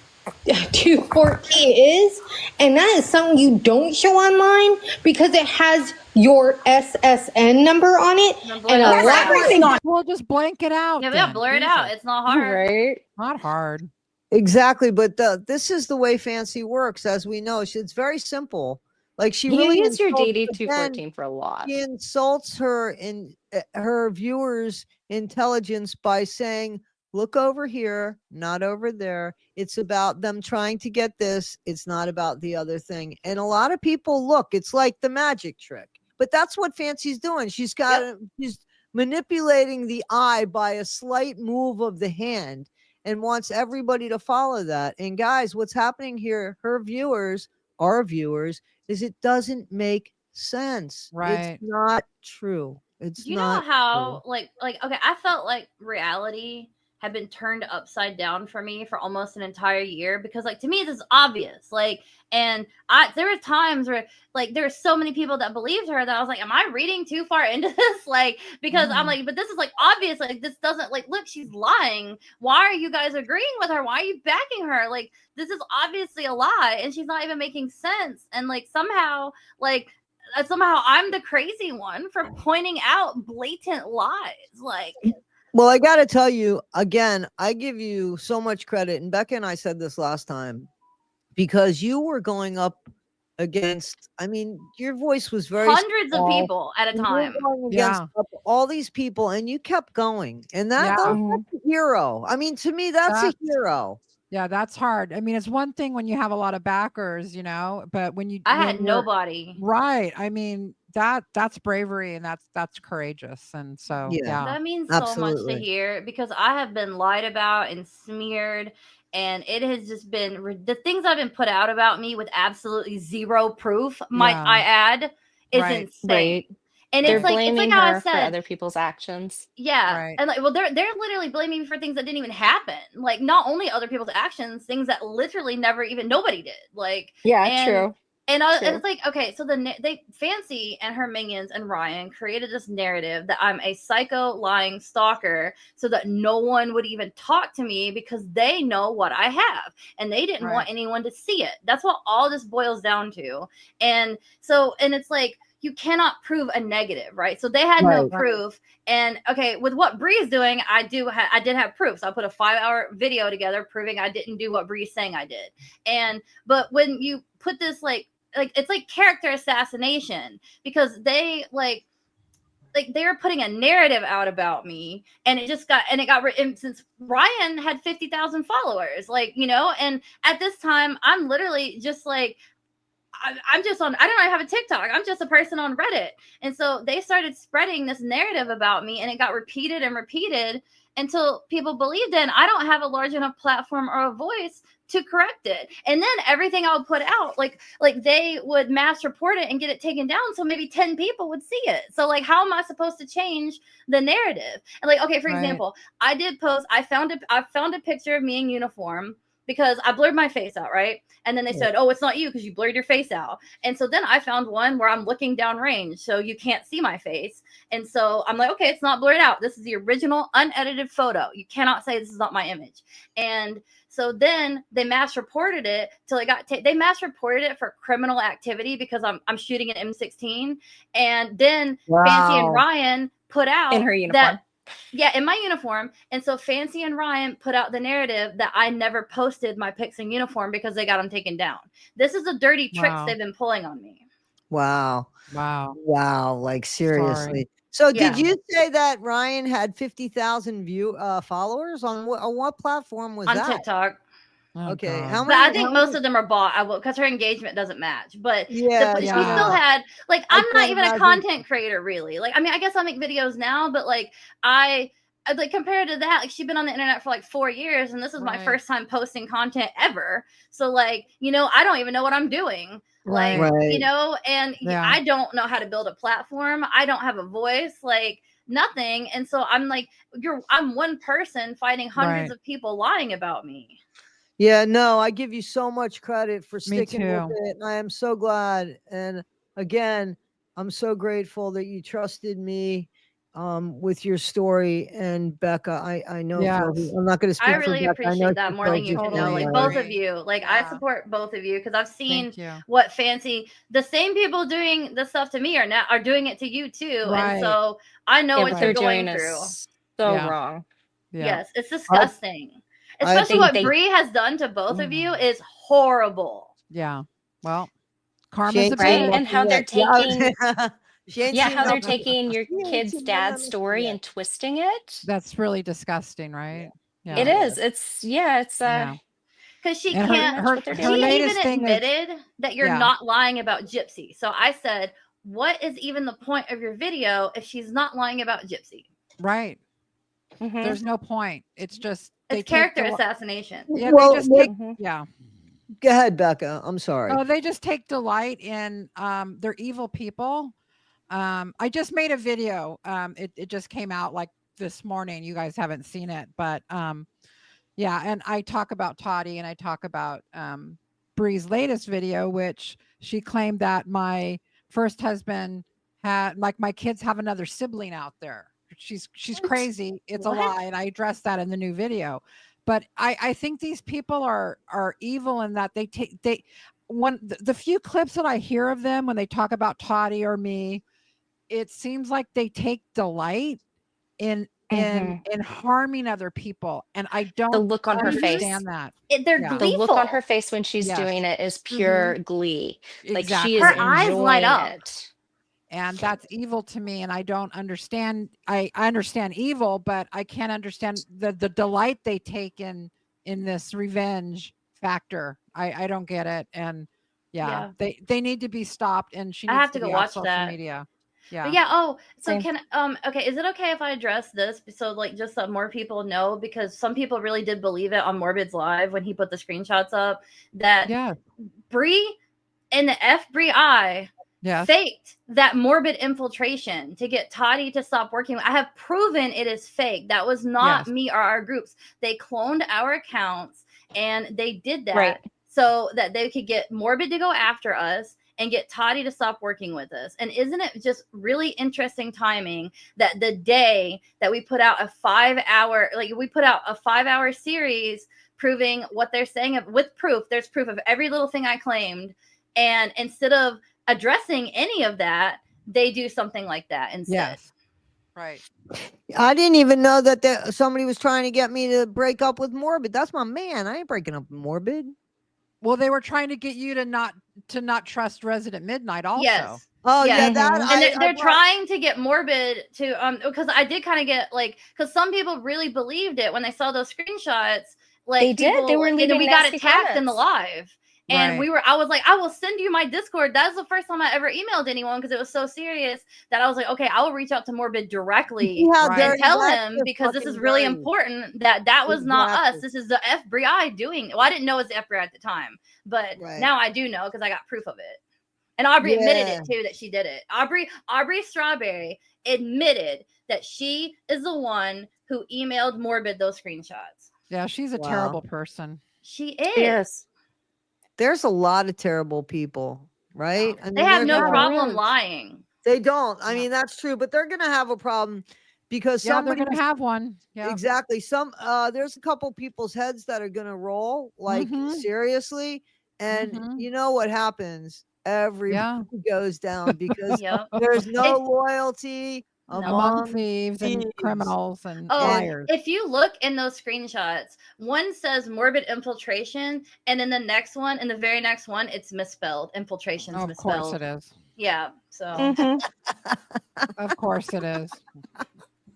214 is, and that is something you don't show online because it has your SSN number on it and a That's lot everything on. We'll just blank it out. Yeah, then. blur it Easy. out. It's not hard. Right. Not hard. Exactly, but this is the way Fancy works, as we know. It's very simple. Like, she You really use your insults- DD but then 214 for a lot. She insults her viewers' intelligence by saying, "Look over here, not over there. It's about them trying to get this. It's not about the other thing." And a lot of people look. It's like the magic trick. But that's what Fancy's doing. She's manipulating the eye by a slight move of the hand and wants everybody to follow that. And guys, what's happening here, our viewers, is it doesn't make sense. Right. It's not true. It's You know not how true. like okay, I felt like reality had been turned upside down for me for almost an entire year because like to me this is obvious. Like and there were times where like there were so many people that believed her that I was like, am I reading too far into this? Like because I'm like, but this is like obvious, like this doesn't like look, she's lying. Why are you guys agreeing with her? Why are you backing her? Like this is obviously a lie and she's not even making sense. And like somehow I'm the crazy one for pointing out blatant lies. Like Well, I got to tell you again, I give you so much credit. And Becca and I said this last time because you were going up against, I mean, your voice was very hundreds of small, people at a and you were time. going against all these people and you kept going. And that's a hero. I mean, to me, that's a hero. Yeah, that's hard. I mean, it's one thing when you have a lot of backers, but when I had nobody. Right. I mean, that's bravery and that's courageous. And so yeah. That means so much to hear because I have been lied about and smeared and it has just been the things I've been put out about me with absolutely zero proof, might I add, is insane. Right. And they're it's like blaming how her I said, for other people's actions. Yeah. Right. And like, well, they're literally blaming me for things that didn't even happen. Like, not only other people's actions, things that literally nobody did. Like, yeah, true. And it's like, okay, so they Fancy and her minions and Ryan created this narrative that I'm a psycho lying stalker so that no one would even talk to me because they know what I have and they didn't want anyone to see it. That's what all this boils down to. And so, and it's like, you cannot prove a negative, right? So they had no proof. And okay, with what Bree's doing, I did have proof. So I put a 5-hour video together proving I didn't do what Bree's saying I did. But when you put this like it's like character assassination because they they were putting a narrative out about me and it got written since Ryan had 50,000 followers, and at this time I'm literally just like, I'm just on, I don't even have a TikTok. I'm just a person on Reddit. And so they started spreading this narrative about me and it got repeated and repeated until people believed it. And I don't have a large enough platform or a voice to correct it. And then everything I would put out, like they would mass report it and get it taken down. So maybe 10 people would see it. So like, how am I supposed to change the narrative? And like, okay, for example, I did post, I found a picture of me in uniform because I blurred my face out, right? And then they said, oh, it's not you because you blurred your face out. And so then I found one where I'm looking downrange, so you can't see my face. And so I'm like, okay, it's not blurred out. This is the original unedited photo. You cannot say this is not my image. And so then they mass reported it till it got they mass reported it for criminal activity because I'm shooting an M16. And then Fancy and Ryan put out in her uniform. In my uniform. And so Fancy and Ryan put out the narrative that I never posted my pics in uniform because they got them taken down. This is a dirty tricks they've been pulling on me. Wow. Like seriously. Sorry. So did you say that Ryan had 50,000 followers on what platform was that? On TikTok. Oh, okay. God. How many? But I think most of them are bought. I will, because her engagement doesn't match. But she still had, like, I'm not even a content creator, really. Like, I mean, I guess I make videos now, but like, I like compared to that, like, she's been on the internet for like 4 years, and this is my first time posting content ever. So, like, you know, I don't even know what I'm doing. Like, you know, and I don't know how to build a platform. I don't have a voice, like nothing. And so I'm like, I'm one person fighting hundreds of people lying about me. Yeah, no, I give you so much credit for sticking with it. And I am so glad. And again, I'm so grateful that you trusted me with your story. And Becca, I know I'm not going to speak I really for Becca. appreciate that more than you can know. Like both of you, like I support both of you because I've seen what Fancy, the same people doing the stuff to me are doing it to you too. And so I know what you're going through. So wrong. Yes, it's disgusting. Especially what Bree has done to both of you is horrible. Yeah. Well, karma's and how they're taking how they're taking your kid's dad's story and twisting it. That's really disgusting, right? Yeah. It is. It's because she can't. She even admitted that you're not lying about Gypsy. So I said, what is even the point of your video if she's not lying about Gypsy? Right. Mm-hmm. There's no point. It's just it's character assassination. Yeah, they just take, Go ahead, Becca. I'm sorry. Oh, they just take delight in they're evil people. I just made a video. It just came out like this morning. You guys haven't seen it, but and I talk about Toddy and I talk about Bree's latest video, which she claimed that my first husband had, like, my kids have another sibling out there. She's crazy. It's a lie, and I addressed that in the new video. But I think these people are evil in that the few clips that I hear of them when they talk about Toddy or me, it seems like they take delight in harming other people, and I don't the look on her face. That. They're gleeful. The look on her face when she's doing it is pure glee. Like she is her eyes light up. It. And that's evil to me, and I don't understand. I understand evil, but I can't understand the delight they take in this revenge factor. I don't get it, and they need to be stopped. And she needs I have to be go on watch social that. Media. Yeah. But so can okay, is it okay if I address this so like just so more people know, because some people really did believe it on Morbid's live when he put the screenshots up that Bree and the FBI faked that Morbid infiltration to get Toddy to stop working. I have proven it is fake. That was not me or our groups. They cloned our accounts and they did that so that they could get Morbid to go after us and get Toddy to stop working with us. And isn't it just really interesting timing that the day that we put out a 5-hour series proving what they're saying with proof, there's proof of every little thing I claimed. And instead of addressing any of that, they do something like that instead. Yes. Right. I didn't even know that somebody was trying to get me to break up with Morbid. That's my man. I ain't breaking up with Morbid. Well, they were trying to get you to not trust Resident Midnight also. Yes. Oh yeah, and they're trying to get Morbid to because I did kind of get like, because some people really believed it when they saw those screenshots. Like they did. They were leaving. We got attacked in the live. And I was like, I will send you my Discord. That's the first time I ever emailed anyone because it was so serious that I was like, okay, I will reach out to Morbid directly and tell him, because this is really important that was not us. This is the FBI doing it. Well, I didn't know it was the FBI at the time, but now I do know because I got proof of it. And Aubrey admitted it too, that she did it. Aubrey Strawberry admitted that she is the one who emailed Morbid those screenshots. Yeah, she's a terrible person. She is. Yes. There's a lot of terrible people, right? I mean, They have there's no a lot. problem lying. They don't. I mean, that's true, but they're going to have a problem because Yeah, they're somebody going to have one. Yeah. exactly. There's a couple people's heads that are going to roll like seriously. And you know what happens? Everybody goes down because there's no loyalty among thieves and criminals and liars. If you look in those screenshots, one says morbid infiltration, and then the next one, and the very next one, it's misspelled. Infiltration's misspelled. Of course it is. Yeah. So. Of course it is.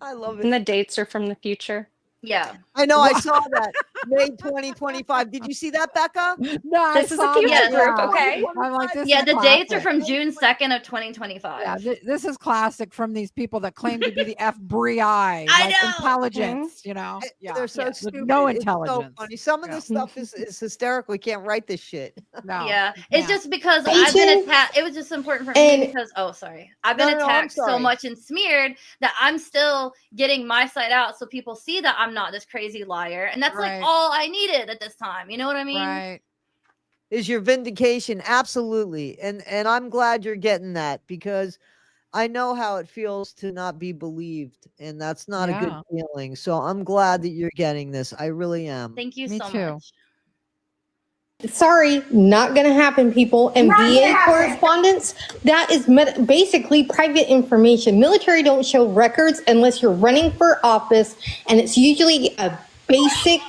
I love it. And the dates are from the future. Yeah. I know. I saw that. May 2025. Did you see that, Becca? No, this is a future group, okay? I'm like, this yeah, is the classic. dates are from June 2nd of 2025. Yeah, this is classic from these people that claim to be the FBI. I know. Intelligence, you know. Yeah. They're so stupid. No It's intelligence. so funny. Some of this stuff is hysterical. We can't write this shit. No. Yeah. It's just because I've been attacked. It was just important for me because, I've been attacked so much and smeared that I'm still getting my side out so people see that I'm not this crazy liar. And that's like all I needed at this time. You know what I mean? Right. Is your vindication. Absolutely. And I'm glad you're getting that because I know how it feels to not be believed. And that's not a good feeling. So I'm glad that you're getting this. I really am. Thank you Me so too. much. Sorry, not going to happen, people. And VA correspondence, that is basically private information. Military don't show records unless you're running for office, and it's usually a basic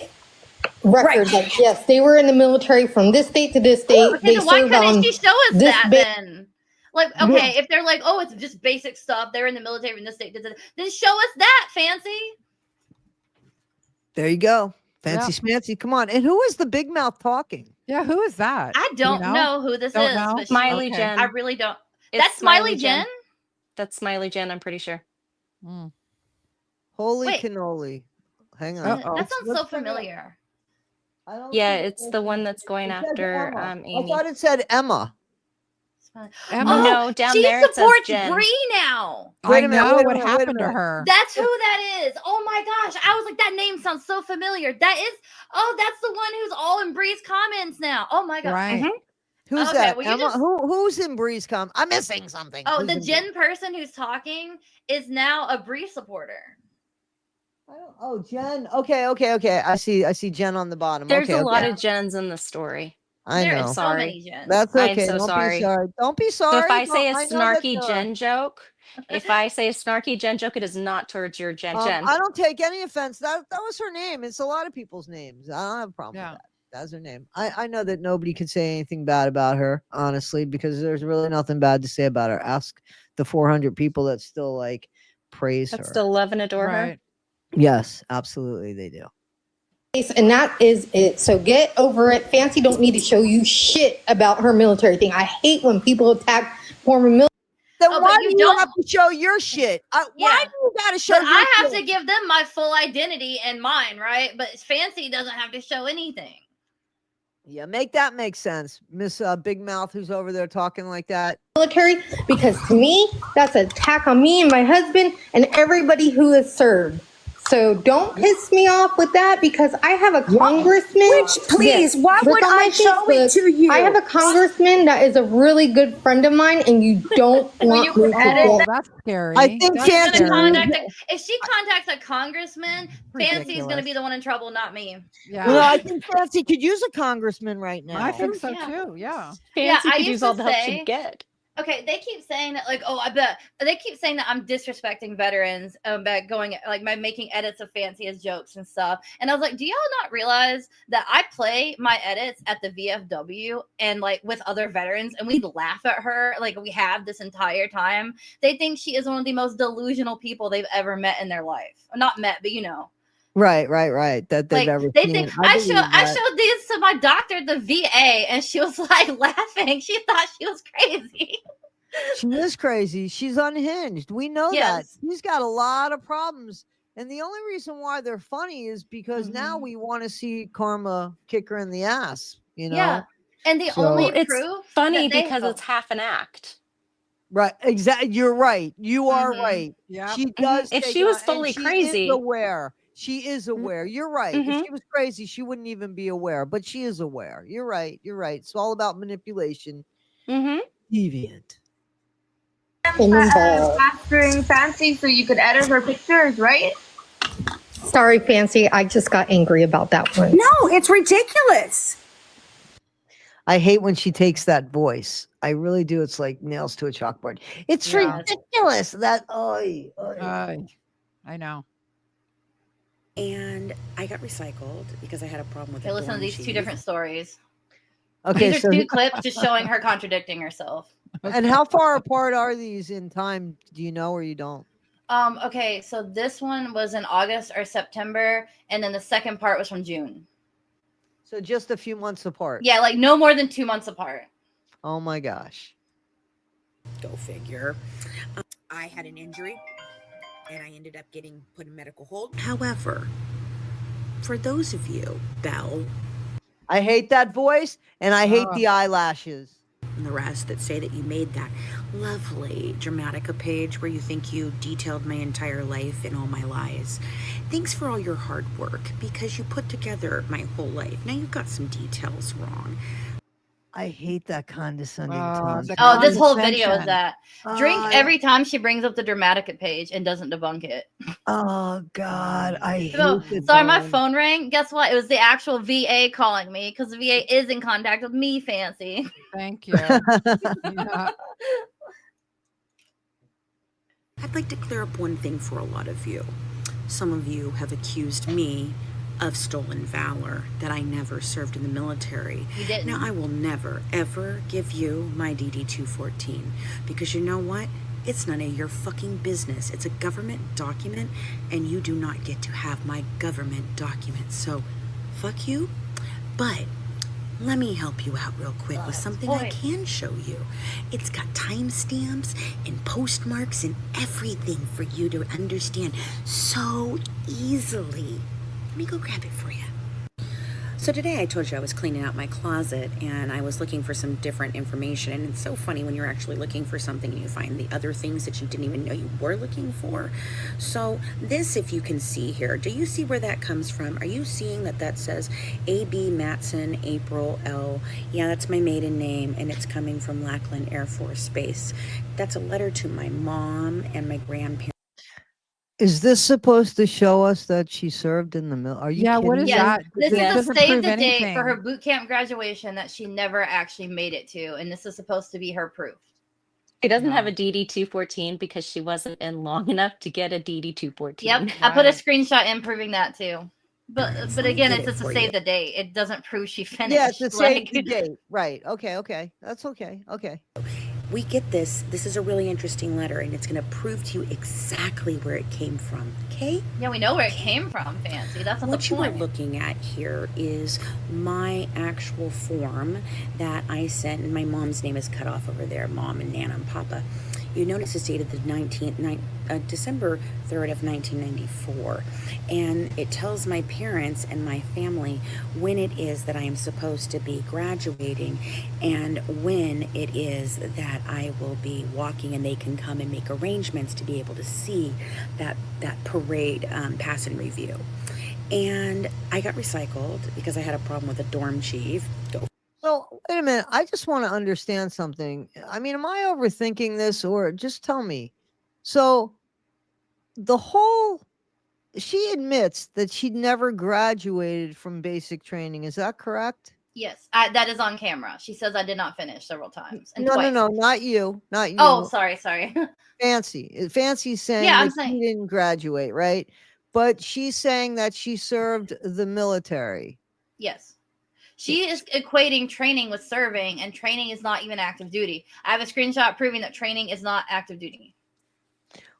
record. Like, yes, they were in the military from this date to this date. Okay, why couldn't she show us that then? Like, okay, if they're like, oh, it's just basic stuff. They're in the military from this date, then show us that, Fancy. There you go. Fancy schmancy. Come on. And who is the big mouth talking? Yeah, who is that? I don't know who this is. But Smiley Jen. I really don't. It's That's Smiley Jen? That's Smiley Jen, I'm pretty sure. Holy cannoli. Hang on. That sounds so familiar. Yeah, it's the one that's going after Amy. I thought it said Emma. Emma? No, down there she it says supports Jen. Bree now. I know what happened to her. That's who that is. Oh my gosh. I was like, that name sounds so familiar. That is, that's the one who's all in Bree's comments now. Oh my gosh. Right. Who's that? Emma? Who's in Bree's comment? I'm missing something. Oh, the Jen person who's talking is now a Bree supporter. Oh, Jen. Okay. I see Jen on the bottom. There's a lot of Jens in the story. I know. I'm sorry. That's okay. I'm so sorry. Don't be sorry. So if I say a snarky Jen joke, it is not towards your Jen. I don't take any offense. That was her name. It's a lot of people's names. I don't have a problem with that. That's her name. I know that nobody can say anything bad about her, honestly, because there's really nothing bad to say about her. Ask the 400 people that still like praise her. Still love and adore her. Yes, absolutely, they do. And that is it. So get over it. Fancy don't need to show you shit about her military thing. I hate when people attack former military. Then why do you have to show your shit? Why do you got to show your I have shit? to give them my full identity and mine, right? But Fancy doesn't have to show anything. Yeah, make that make sense. Miss Big Mouth, who's over there talking like that. Military, because to me, that's an attack on me and my husband and everybody who has served. So don't piss me off with that because I have a congressman. Which, please, why would I show it to you? I have a congressman that is a really good friend of mine, and you don't want me to get. That's scary. I think Fancy. If she contacts a congressman, Fancy's going to be the one in trouble, not me. Yeah. Well, I think Fancy could use a congressman right now. I think so too. Yeah. Fancy I could used use to all the help say- she'd get. Okay, they keep saying that, like, I bet they keep saying that I'm disrespecting veterans by going like by making edits of Fancy as jokes and stuff. And I was like, do y'all not realize that I play my edits at the VFW and like with other veterans, and we laugh at her like we have this entire time. They think she is one of the most delusional people they've ever met in their life. Not met, but you know. Right. That they've ever they seen. think I showed these to my doctor at the VA, and she was like laughing. She thought she was crazy. She is crazy. She's unhinged. We know that. She's got a lot of problems. And the only reason why they're funny is because now we want to see karma kick her in the ass, you know? Yeah. And the only It's proof funny that they- because it's half an act. Right. Exactly. You're right. You are right. Yeah. She does. If take she was on- fully and she crazy- is aware. She is aware. You're right. If she was crazy, she wouldn't even be aware, but she is aware. You're right. You're right. It's all about manipulation. Deviant. Pastoring Fancy so you could edit her pictures, right? Sorry, Fancy. I just got angry about that one. No, it's ridiculous. I hate when she takes that voice. I really do. It's like nails to a chalkboard. It's ridiculous. That I know. And I got recycled because I had a problem with Okay, listen to these two different stories. Okay, these are two clips just showing her contradicting herself. And how far apart are these in time? Do you know or you don't? Okay, so this one was in August or September, and then the second part was from June. So just a few months apart. Yeah, like no more than 2 months apart. Oh my gosh. Go figure. I had an injury and I ended up getting put in medical hold. However, for those of you, Belle, I hate that voice and I hate the eyelashes. And the rest that say that you made that lovely Dramatica page where you think you detailed my entire life and all my lies. Thanks for all your hard work because you put together my whole life. Now you've got some details wrong. I hate that condescending tone. Oh, this whole video is that. Drink every time she brings up the Dramatica page and doesn't debunk it. Oh, God. I hate it. Sorry, my phone rang. Guess what? It was the actual VA calling me because the VA is in contact with me, Fancy. Thank you. I'd like to clear up one thing for a lot of you. Some of you have accused me of stolen valor, that I never served in the military. You didn't. Now, I will never, ever give you my DD-214 because you know what? It's none of your fucking business. It's a government document and you do not get to have my government document. So, fuck you. But let me help you out real quick with something I can show you. It's got timestamps and postmarks and everything for you to understand so easily. Let me go grab it for you. So today I told you I was cleaning out my closet and I was looking for some different information. And it's so funny when you're actually looking for something and you find the other things that you didn't even know you were looking for. So this, if you can see here, do you see where that comes from? Are you seeing that that says A.B. Matson, April L. Yeah, that's my maiden name and it's coming from Lackland Air Force Base. That's a letter to my mom and my grandparents. Is this supposed to show us that she served in the mill? Are you kidding? What is that? This is a doesn't save prove the date anything. for her boot camp graduation that she never actually made it to, and this is supposed to be her proof. She doesn't have a DD-214 because she wasn't in long enough to get a DD-214. Yep, I put a screenshot in proving that too. But again, it's just to save the date. It doesn't prove she finished. Yeah, it's to save the date. Right. Okay. That's okay. Okay. We get this. This is a really interesting letter, and it's going to prove to you exactly where it came from. Okay? Yeah, we know where it came from, Fancy. That's not the point. What you are looking at here is my actual form that I sent, and my mom's name is cut off over there, Mom and Nana and Papa. You notice it's dated the December 3rd of 1994, and it tells my parents and my family when it is that I am supposed to be graduating and when it is that I will be walking and they can come and make arrangements to be able to see that parade pass and review. And I got recycled because I had a problem with a dorm chief. So, wait a minute. I just want to understand something. I mean, am I overthinking this or just tell me? So, she admits that she never graduated from basic training. Is that correct? Yes, that is on camera. She says I did not finish several times. And No, not you. Not you. Oh, sorry. Fancy. Fancy's saying that she didn't graduate, right? But she's saying that she served the military. Yes. She is equating training with serving, and training is not even active duty. I have a screenshot proving that training is not active duty.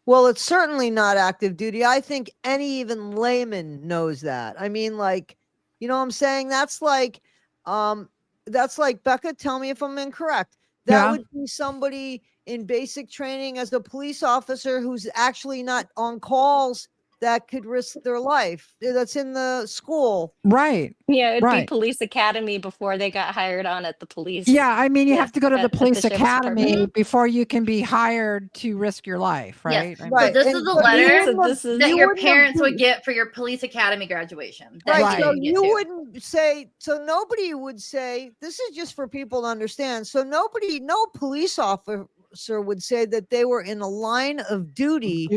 Well, it's certainly not active duty. I think any even layman knows that. I mean, like, you know what I'm saying? That's like, Becca, tell me if I'm incorrect. That would be somebody in basic training as a police officer who's actually not on calls that could risk their life. That's in the school. Right. Yeah, it'd be Right. police academy before they got hired on at the police. Yeah, I mean, you have to go to the at the police sheriff's academy department. before you can be hired to risk your life, right? Yes. I mean, Right. So this And is the but you letter wouldn't have- this is- that you your wouldn't have parents would been- get for your police academy graduation. That's Right. what So you get you to. wouldn't say, so nobody would say, this is just for people to understand. So no police officer would say that they were in a line of duty.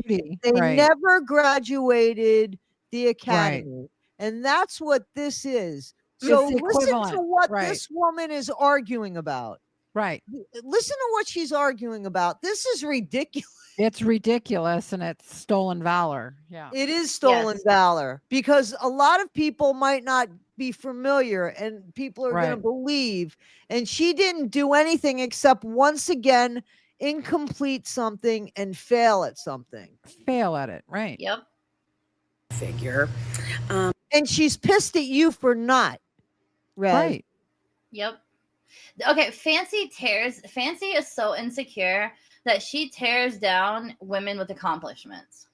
They right. never graduated the academy. And that's what this is. So It's listen to equivalent, what right. this woman is arguing about. Right. Listen to what she's arguing about. This is ridiculous. It's ridiculous and it's stolen valor. Yeah. It is stolen Yes. valor because a lot of people might not be familiar and people are going to Right. believe. And she didn't do anything except once again incomplete something and fail at something. Fail at it. Right. Yep. Figure. And she's pissed at you for not. Red. Right. Yep. Okay, Fancy is so insecure that she tears down women with accomplishments.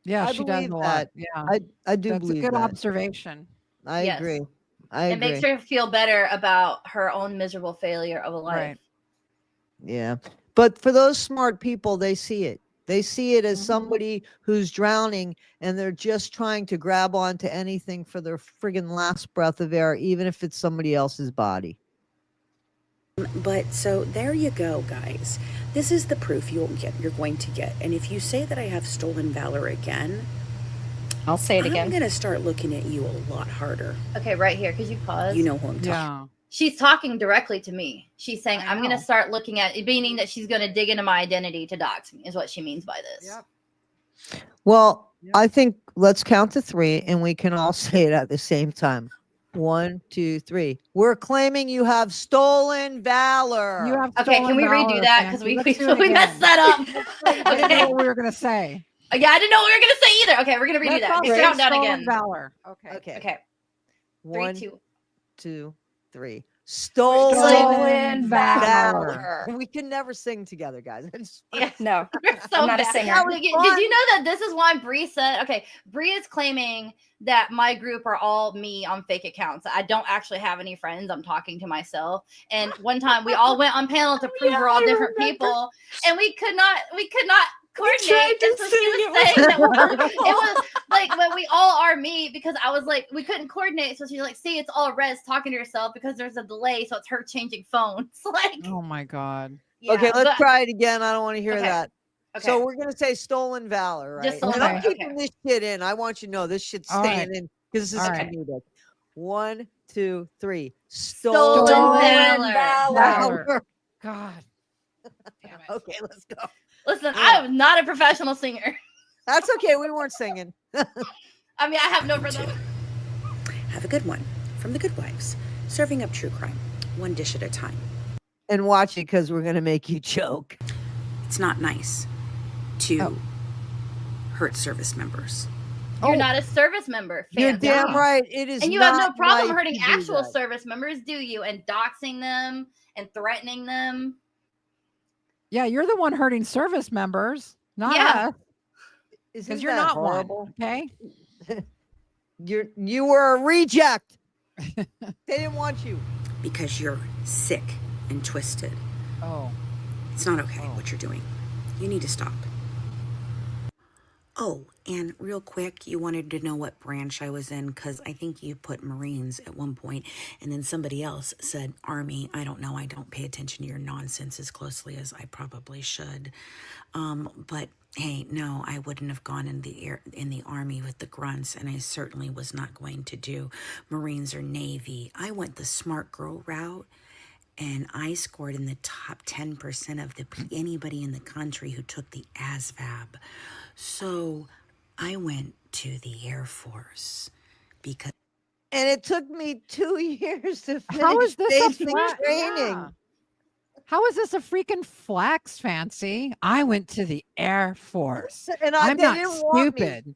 Yeah, I she does believe a lot. that. Yeah. I do That's a believe good that. observation. I Yes. agree. I It agree. makes her feel better about her own miserable failure of a life. Right. Yeah. But for those smart people, they see it. They see it as somebody who's drowning and they're just trying to grab onto anything for their friggin' last breath of air, even if it's somebody else's body. But so there you go, guys. This is the proof you're going to get. And if you say that I have stolen valor again, I'll say it I'm again. going to start looking at you a lot harder. Okay, right here. Could you pause? You know who I'm talking. Yeah. She's talking directly to me. She's saying, I I'm going to know. start looking at, meaning that she's going to dig into my identity to dox me, is what she means by this. Yep. Well, Yep. I think let's count to 3 and we can all say it at the same time. 1, 2, 3. We're claiming you have stolen valor. You have Okay, can we stolen redo valor, that? Because Fancy. we Let's do it messed again. that up. I didn't know Okay. what we were going to say. Yeah, I didn't know what we were going to say either. Okay, we're going to redo Let's that. all Okay, say count down stolen again. valor. Okay. Okay. Okay, 1, 3, 2. 2, 3. Stolen, Stolen valor. valor. We can never sing together, guys. It's- Yeah. No, We're so I'm not a bad. singer. Did you know that this is why Bree said, okay, Bree is claiming that my group are all me on fake accounts. I don't actually have any friends. I'm talking to myself. And one time we all went on panel to prove we're all different people, and we could not coordinate. And so she was saying that it was like, but we all are me, because I was like, we couldn't coordinate. So she's like, see, it's all Rez talking to herself because there's a delay. So it's her changing phones. Like, Oh my God. yeah, okay, let's but- try it again. I don't want to hear Okay. that. Okay. So we're going to say stolen valor, right? Just stolen And I'm valor, keeping this shit in. I want you to know this shit's All staying right. in because this is All right. comedic. 1, 2, 3. Stolen valor. Valor. God. Damn it. Okay, let's go. Listen, I'm not a professional singer. That's okay. We weren't singing. I mean, I have no rhythm. Have a good one from the Good Wives, serving up true crime, one dish at a time. And watch it because we're going to make you choke. It's not nice to hurt service members. You're not a service member. You're Fancy. damn right. It is And you have no not problem nice hurting to do actual that. service members, do you? And doxing them and threatening them. Yeah, you're the one hurting service members, not Yeah. us, Isn't because you're that not horrible? one. Okay. You were a reject. They didn't want you. Because you're sick and twisted. Oh. It's not okay what you're doing. You need to stop. Oh, and real quick, you wanted to know what branch I was in because I think you put Marines at one point, and then somebody else said Army. I don't know. I don't pay attention to your nonsense as closely as I probably should. But hey, no, I wouldn't have gone in the Army with the grunts, and I certainly was not going to do Marines or Navy. I went the smart girl route. And I scored in the top 10% of anybody in the country who took the ASVAB. So I went to the Air Force because. And it took me 2 years to finish How is this a basic flex? training. Yeah. How is this a freaking flex, Fancy? I went to the Air Force. And I'm they not didn't want me. stupid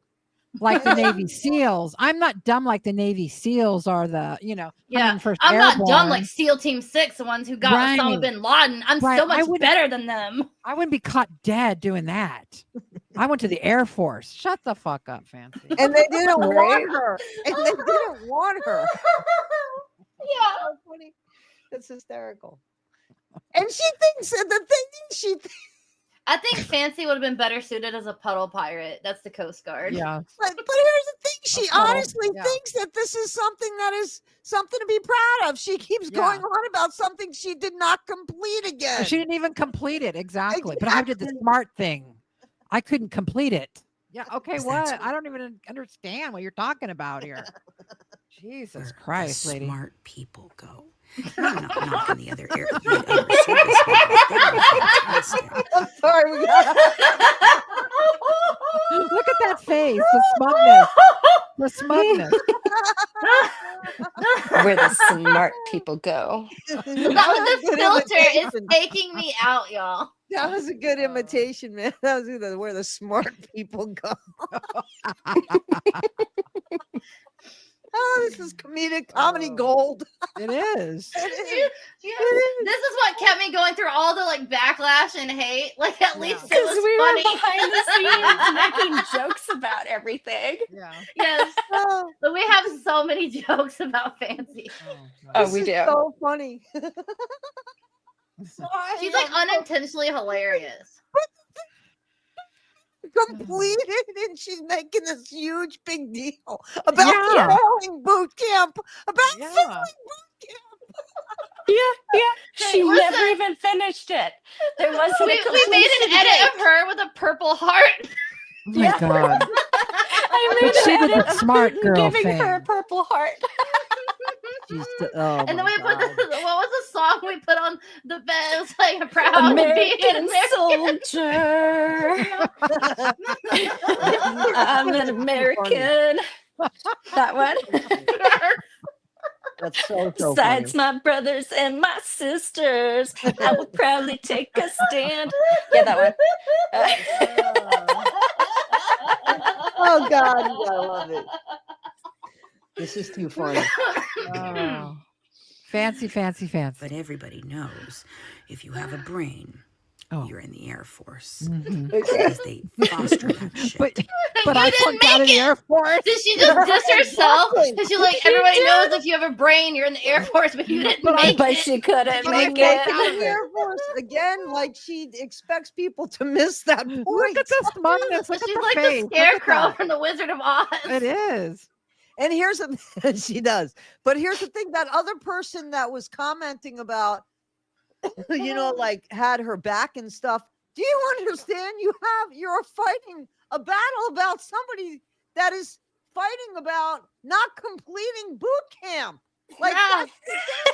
like the Navy SEALs. I'm not dumb like the Navy SEAls are the, Yeah, 101st I'm not dumb Airborne. like SEAL Team 6, the ones who got Right. Osama bin Laden. I'm Right. so I much wouldn't- better than them. I wouldn't be caught dead doing that. I went to the Air Force. Shut the fuck up, Fancy. And they didn't Right? want her. And they didn't want her. Yeah. So funny. It's hysterical. And she thinks the thing she I think Fancy would have been better suited as a puddle pirate. That's the Coast Guard. Yeah. But here's the thing. She honestly yeah. thinks that this is something that is something to be proud of. She keeps going on about something she did not complete again. She didn't even complete it. Exactly. But I did the smart thing. I couldn't complete it. Yeah. Okay. What? I don't even understand what you're talking about here. Jesus Christ, lady. Smart people go. I'm not knocking the other air. The other service. I'm sorry. We got Look at that face. The smugness. The smugness. Where the smart people go. That was the filter is taking me out, y'all. That was a good imitation, man. That was where the smart people go. Oh, this is comedy gold. It is. This is what kept me going through all the like backlash and hate. Like at least it was we funny. were behind the scenes making jokes about everything. Yeah. Yes. But we have so many jokes about Fancy. Oh, we do. So funny. She's like unintentionally hilarious. Completed, and she's making this huge big deal about failing boot camp. About failing boot camp. Yeah. She listen. never even finished it. There wasn't We made an edit of her with a purple heart. Oh my God. I made But she an did edit the of smart her girl giving thing. her a purple heart. And then we put what was the song we put on the bed? It was like proud to be an American soldier. I'm an American. That one. That's so Besides funny. my brothers and my sisters, I will proudly take a stand. Yeah, that one. Oh God, you gotta love it. This is too funny. Oh. Fancy. But everybody knows if you have a brain, you're in the Air Force. Because they foster that shit. But I flunked out of the Air Force. Did she just diss herself? Because she like everybody knows if you have a brain, you're in the Air Force, but you didn't make But it. she couldn't But make I it. out of the Air Force again, like she expects people to miss that point. Look at the smugness. Look She's at the like face. the Look at scarecrow that. from the Wizard of Oz. It is. And here's the she does. But here's the thing: that other person that was commenting about, like had her back and stuff. Do you understand? You're fighting a battle about somebody that is fighting about not completing boot camp. Like Yeah.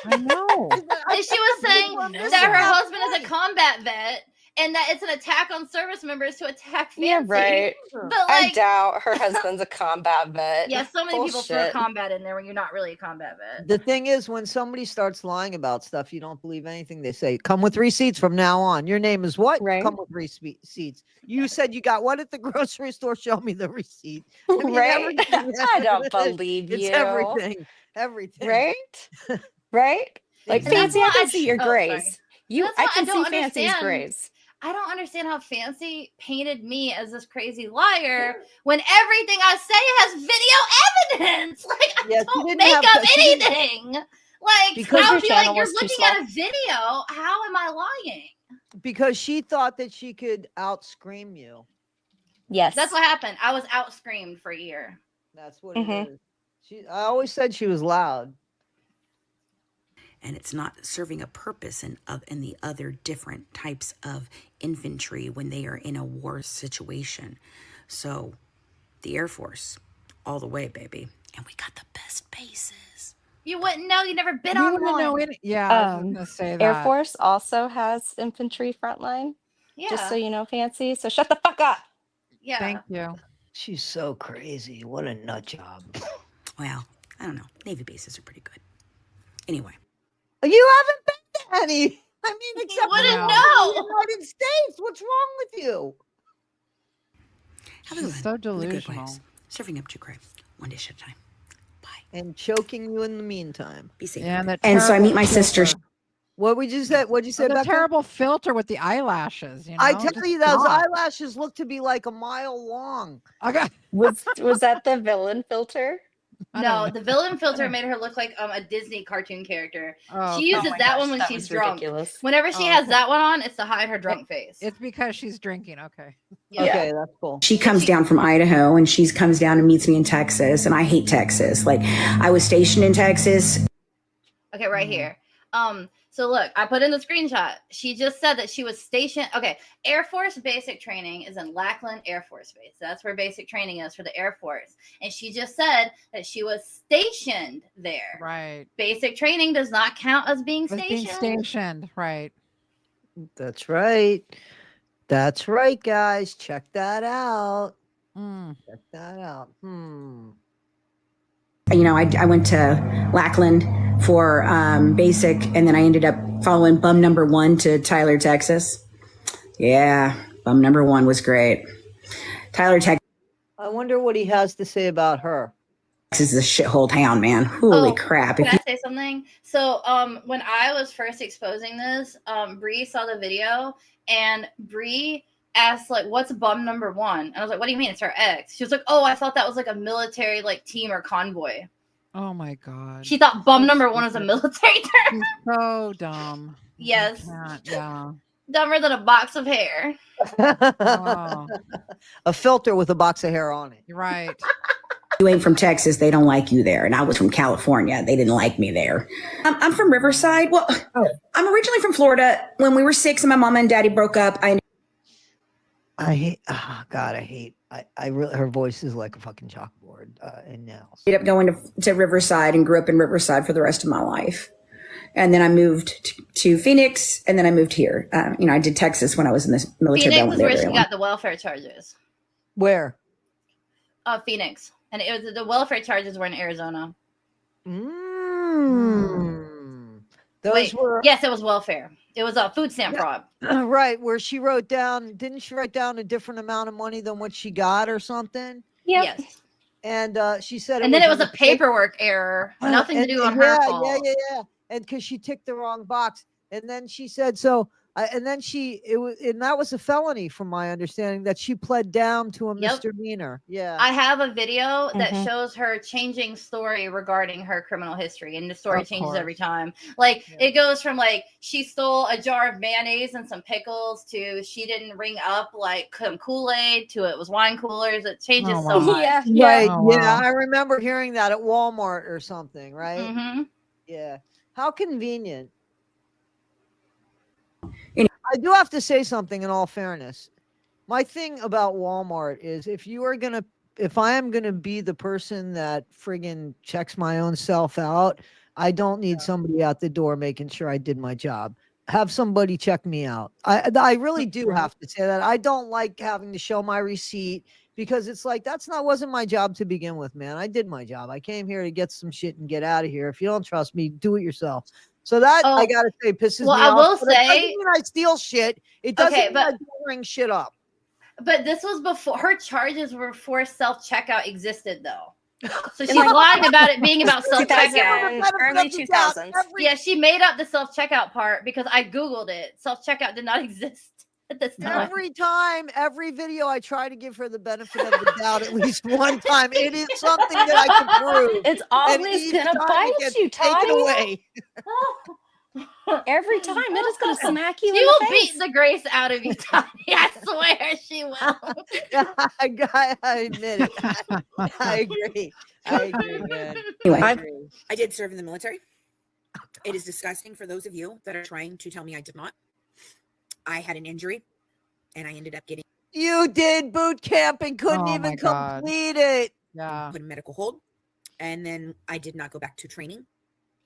I know. And she was saying that her husband is a combat vet and that it's an attack on service members to attack Fancy. Yeah, right. But I like, doubt her husband's a combat vet. yeah, so many people throw Bullshit. combat in there when you're not really a combat vet. the thing is, when somebody starts lying about stuff, you don't believe anything they say. Come with receipts from now on. Your name is what? Right. Come with receipts. You said you got what at the grocery store? Show me the receipt. I mean, Right? everything. I don't believe It's you. everything. Right? Right? Like And that's Fancy, I why can I- see your oh, sorry. grays. You, That's I why I can don't see Fancy's understand. grays. I don't understand how Fancy painted me as this crazy liar when everything I say has video evidence. Like I Yeah, she don't didn't make have up to- she didn't- anything. Like Because I'll your be like, channel you're was too looking small. at a video. How am I lying? Because she thought that she could out scream you. Yes. That's what happened. I was out screamed for a year. That's what it is. I always said she was loud. And it's not serving a purpose in the other different types of infantry when they are in a war situation. So the Air Force, all the way, baby. And we got the best bases. You wouldn't know. You never been You on wouldn't one. know any. Yeah, I was gonna say that. Air Force also has infantry frontline. Yeah. Just so you know, Fancy. So shut the fuck up. Yeah. Thank you. She's so crazy. What a nut job. Well, I don't know. Navy bases are pretty good. Anyway. You haven't been to any. I mean, except wouldn't for know. the United States. What's wrong with you? Have a good She's one. so The good delusional. ways. Serving up to Craig. One dish at a time. Bye. And choking you in the meantime. Be safe. Yeah, that And so I terrible meet my filter. sister. What would you say? What'd you say, The Becca? terrible filter with the eyelashes. You know, I tell just you, those stop. eyelashes look to be like a mile long. Okay. Was that the villain filter? No, the villain filter made her look like a Disney cartoon character. Oh, She uses my that gosh, one when that she's was drunk. ridiculous. Whenever she has that one on, it's to hide her drunk face. It's because she's drinking. Okay. Okay, that's cool. She comes down from Idaho and she comes down and meets me in Texas, and I hate Texas. Like, I was stationed in Texas. Okay, right here. So look, I put in the screenshot. She just said that she was stationed. Okay, Air Force basic training is in Lackland Air Force Base. That's where basic training is for the Air Force. And she just said that she was stationed there. Right. Basic training does not count as being Being stationed. stationed. Right. That's right. That's right, guys. Check that out. Check that out. You know, I went to Lackland for basic, and then I ended up following bum number 1 to Tyler, Texas. Yeah, bum number 1 was great. Tyler, Texas. I wonder what he has to say about her. Texas is a shithole town, man. Holy crap. Can I say something? So when I was first exposing this, Bree saw the video, and Bree asked, like, what's bum number 1? And I was like, what do you mean? It's our ex. She was like, oh, I thought that was like a military like team or convoy. Oh my God. She thought bum number 1 was a military term. So dumb. Yes. Yeah. Dumber than a box of hair. Oh, A filter with a box of hair on it. you're right. You ain't from Texas, they don't like you there. And I was from California, they didn't like me there. I'm from Riverside. Well, I'm originally from Florida. When we were 6 and my mom and daddy broke up, I hate. Oh God, I hate. I really. Her voice is like a fucking chalkboard. And now ended up going to Riverside and grew up in Riverside for the rest of my life. And then I moved to Phoenix, and then I moved here. You know, I did Texas when I was in the military. Phoenix is where she got the welfare charges. Where? Phoenix. And it was the welfare charges were in Arizona. Those were. Yes, it was welfare. It was a food stamp fraud. Right, where she wrote down. Didn't she write down a different amount of money than what she got, or something? Yes. And she said, and then it was a paperwork error, nothing to do on her fault. Yeah. And because she ticked the wrong box, and then she said so. And then that was a felony, from my understanding, that she pled down to a misdemeanor. Yeah. I have a video that shows her changing story regarding her criminal history, and the story changes every time. Like it goes from like she stole a jar of mayonnaise and some pickles to she didn't ring up like some Kool-Aid to it was wine coolers. It changes so much. Right. Oh, wow. Yeah. I remember hearing that at Walmart or something. Right. Yeah. How convenient. I do have to say something in all fairness. My thing about Walmart is if I am going to be the person that friggin' checks my own self out, I don't need somebody at the door making sure I did my job. Have somebody check me out. I really do have to say that. I don't like having to show my receipt, because it's like, wasn't my job to begin with, man. I did my job. I came here to get some shit and get out of here. If you don't trust me, do it yourself. So that I gotta say pisses me off. I will say, it doesn't mean I steal shit. It doesn't mean I don't bring shit up. But this was before her charges were before self-checkout existed, though. So she's lying about it being about self-checkout. Early 2000s. Yeah, she made up the self-checkout part because I Googled it. Self-checkout did not exist at this time. Every video, I try to give her the benefit of the doubt at least one time. It is something that I can prove. It's always gonna bite you, Toddy. Away. Every time it is gonna smack you. She in will the face. beat the grace out of you, Toddy. I swear she will. I admit it. I agree. Man. Anyway, I did serve in the military. It is disgusting for those of you that are trying to tell me I did not. I had an injury, and I ended up getting. You did boot camp and couldn't even complete it. Yeah. Put in medical hold, and then I did not go back to training.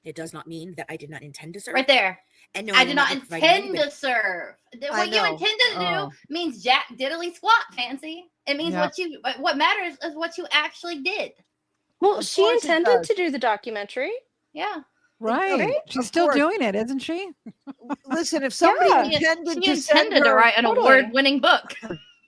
It does not mean that I did not intend to serve. Right there. And no, I did not intend to serve. What you intended to do means jack diddly squat, Fancy. It means what matters is what you actually did. Well, she intended to do the documentary. Yeah. Right. She's still doing it, isn't she? Listen, if somebody intended to write an award-winning book.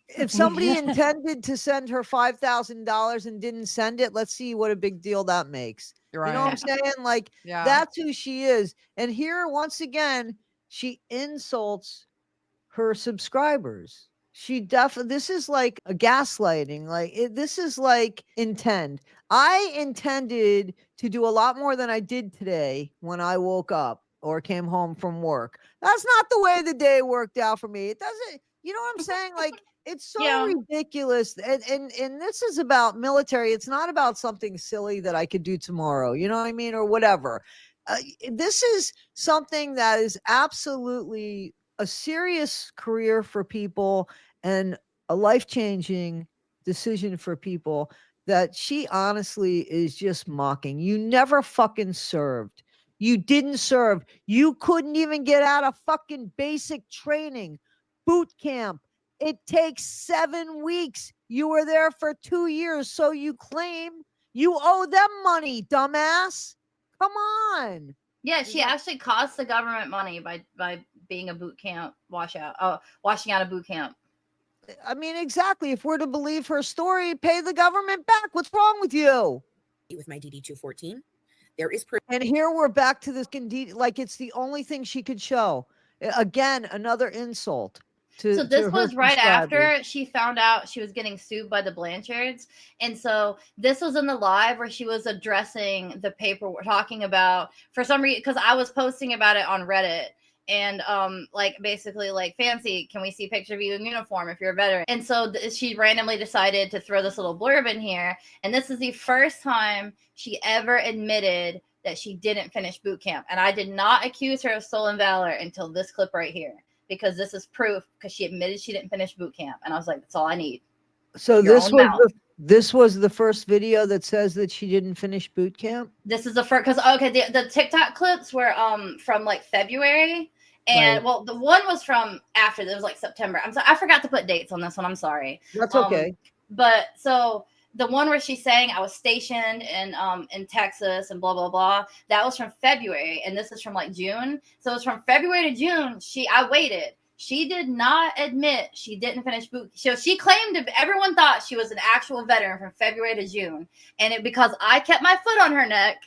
If somebody intended to send her $5,000 and didn't send it, let's see what a big deal that makes. You're You know what I'm right. saying? Like, Yeah. that's who she is. And here, once again, she insults her subscribers. She definitely, this is like a gaslighting. Like, this is like intend. I intended to do a lot more than I did today when I woke up or came home from work. That's not the way the day worked out for me. It doesn't, you know what I'm saying? Like, it's so Yeah. ridiculous. And this is about military. It's not about something silly that I could do tomorrow. You know what I mean? Or whatever. This is something that is absolutely a serious career for people and a life-changing decision for people that she honestly is just mocking. You never fucking served. You didn't serve. You couldn't even get out of fucking basic training, boot camp. It takes 7 weeks. You were there for 2 years, so you claim you owe them money, dumbass. Come on. Yeah, she actually cost the government money by being a boot camp washing out of boot camp. I mean, exactly. If we're to believe her story, pay the government back. What's wrong with you? With my DD-214, there is proof. And here we're back to this, like it's the only thing she could show. Again, another insult. So this was right after she found out she was getting sued by the Blanchards. And so this was in the live where she was addressing the paperwork, talking about, for some reason, because I was posting about it on Reddit. And like basically like, Fancy, can we see a picture of you in uniform if you're a veteran? And so she randomly decided to throw this little blurb in here. And this is the first time she ever admitted that she didn't finish boot camp. And I did not accuse her of stolen valor until this clip right here, because this is proof, because she admitted she didn't finish boot camp. And I was like, that's all I need. So this was the first video that says that she didn't finish boot camp. This is the first, because okay, the TikTok clips were from like February, and Right. well, the one was from after. It was like September. I'm sorry, I forgot to put dates on this one. I'm sorry. That's okay. But so the one where she's saying I was stationed in Texas and blah blah blah, that was from February, and this is from like June. So it's from February to June. I waited. She did not admit she didn't finish boot. So she claimed everyone thought she was an actual veteran from February to June, and because I kept my foot on her neck,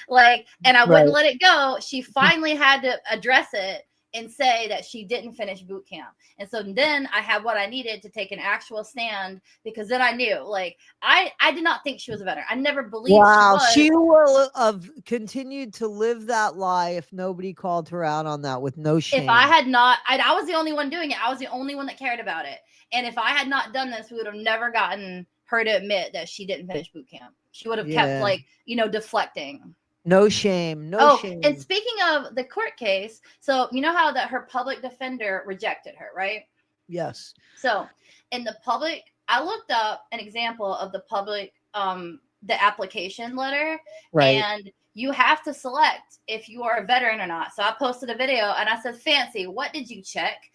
like, and I wouldn't let it go, she finally had to address it and say that she didn't finish boot camp. And so then I had what I needed to take an actual stand, because then I knew, like, I did not think she was a veteran. I never believed She will have continued to live that lie if nobody called her out on that with no shame. If I had not, I was the only one doing it. I was the only one that cared about it. And if I had not done this, we would have never gotten her to admit that she didn't finish boot camp. She would have kept, like, deflecting. No shame. No shame. And speaking of the court case, so you know how that her public defender rejected her, right? Yes. So in the public, I looked up an example of the public, the application letter, Right. and you have to select if you are a veteran or not. So I posted a video and I said, Fancy, what did you check?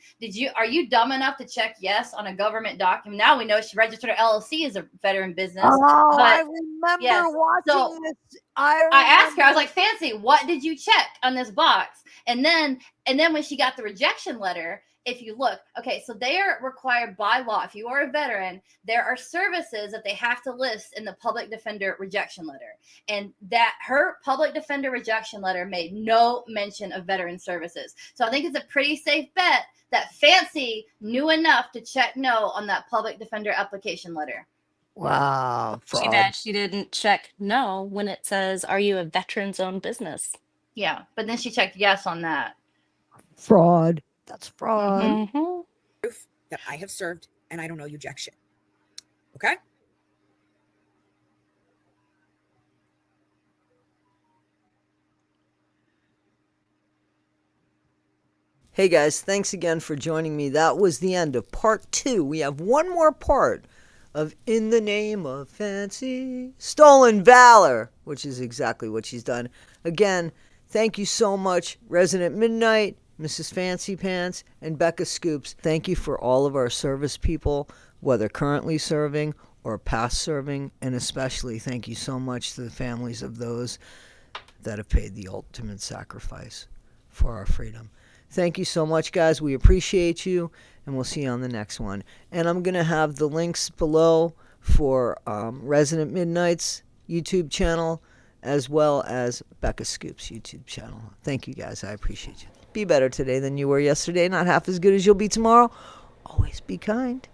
Are you dumb enough to check yes on a government document? Now we know she registered her LLC as a veteran business. Oh, I remember watching this. I asked her, I was like, Fancy, what did you check on this box? And then when she got the rejection letter, if you look, okay, so they are required by law. If you are a veteran, there are services that they have to list in the public defender rejection letter. And that her public defender rejection letter made no mention of veteran services. So I think it's a pretty safe bet that Fancy knew enough to check no on that public defender application letter. Wow. She bet she didn't check no when it says, are you a veteran's owned business? Yeah, but then she checked yes on that. Fraud. That's fraud. Mm-hmm. Proof that I have served and I don't owe you jack shit. Okay? Hey guys, thanks again for joining me. That was the end of part 2. We have one more part of In the Name of Fancy Stolen Valor, which is exactly what she's done. Again, thank you so much, Resident Midnight, Mrs. Fancy Pants, and Becca Scoops. Thank you for all of our service people, whether currently serving or past serving, and especially thank you so much to the families of those that have paid the ultimate sacrifice for our freedom. Thank you so much, guys. We appreciate you, and we'll see you on the next one. And I'm going to have the links below for Resident Midnight's YouTube channel as well as Becca Scoop's YouTube channel. Thank you guys. I appreciate you. Be better today than you were yesterday. Not half as good as you'll be tomorrow. Always be kind.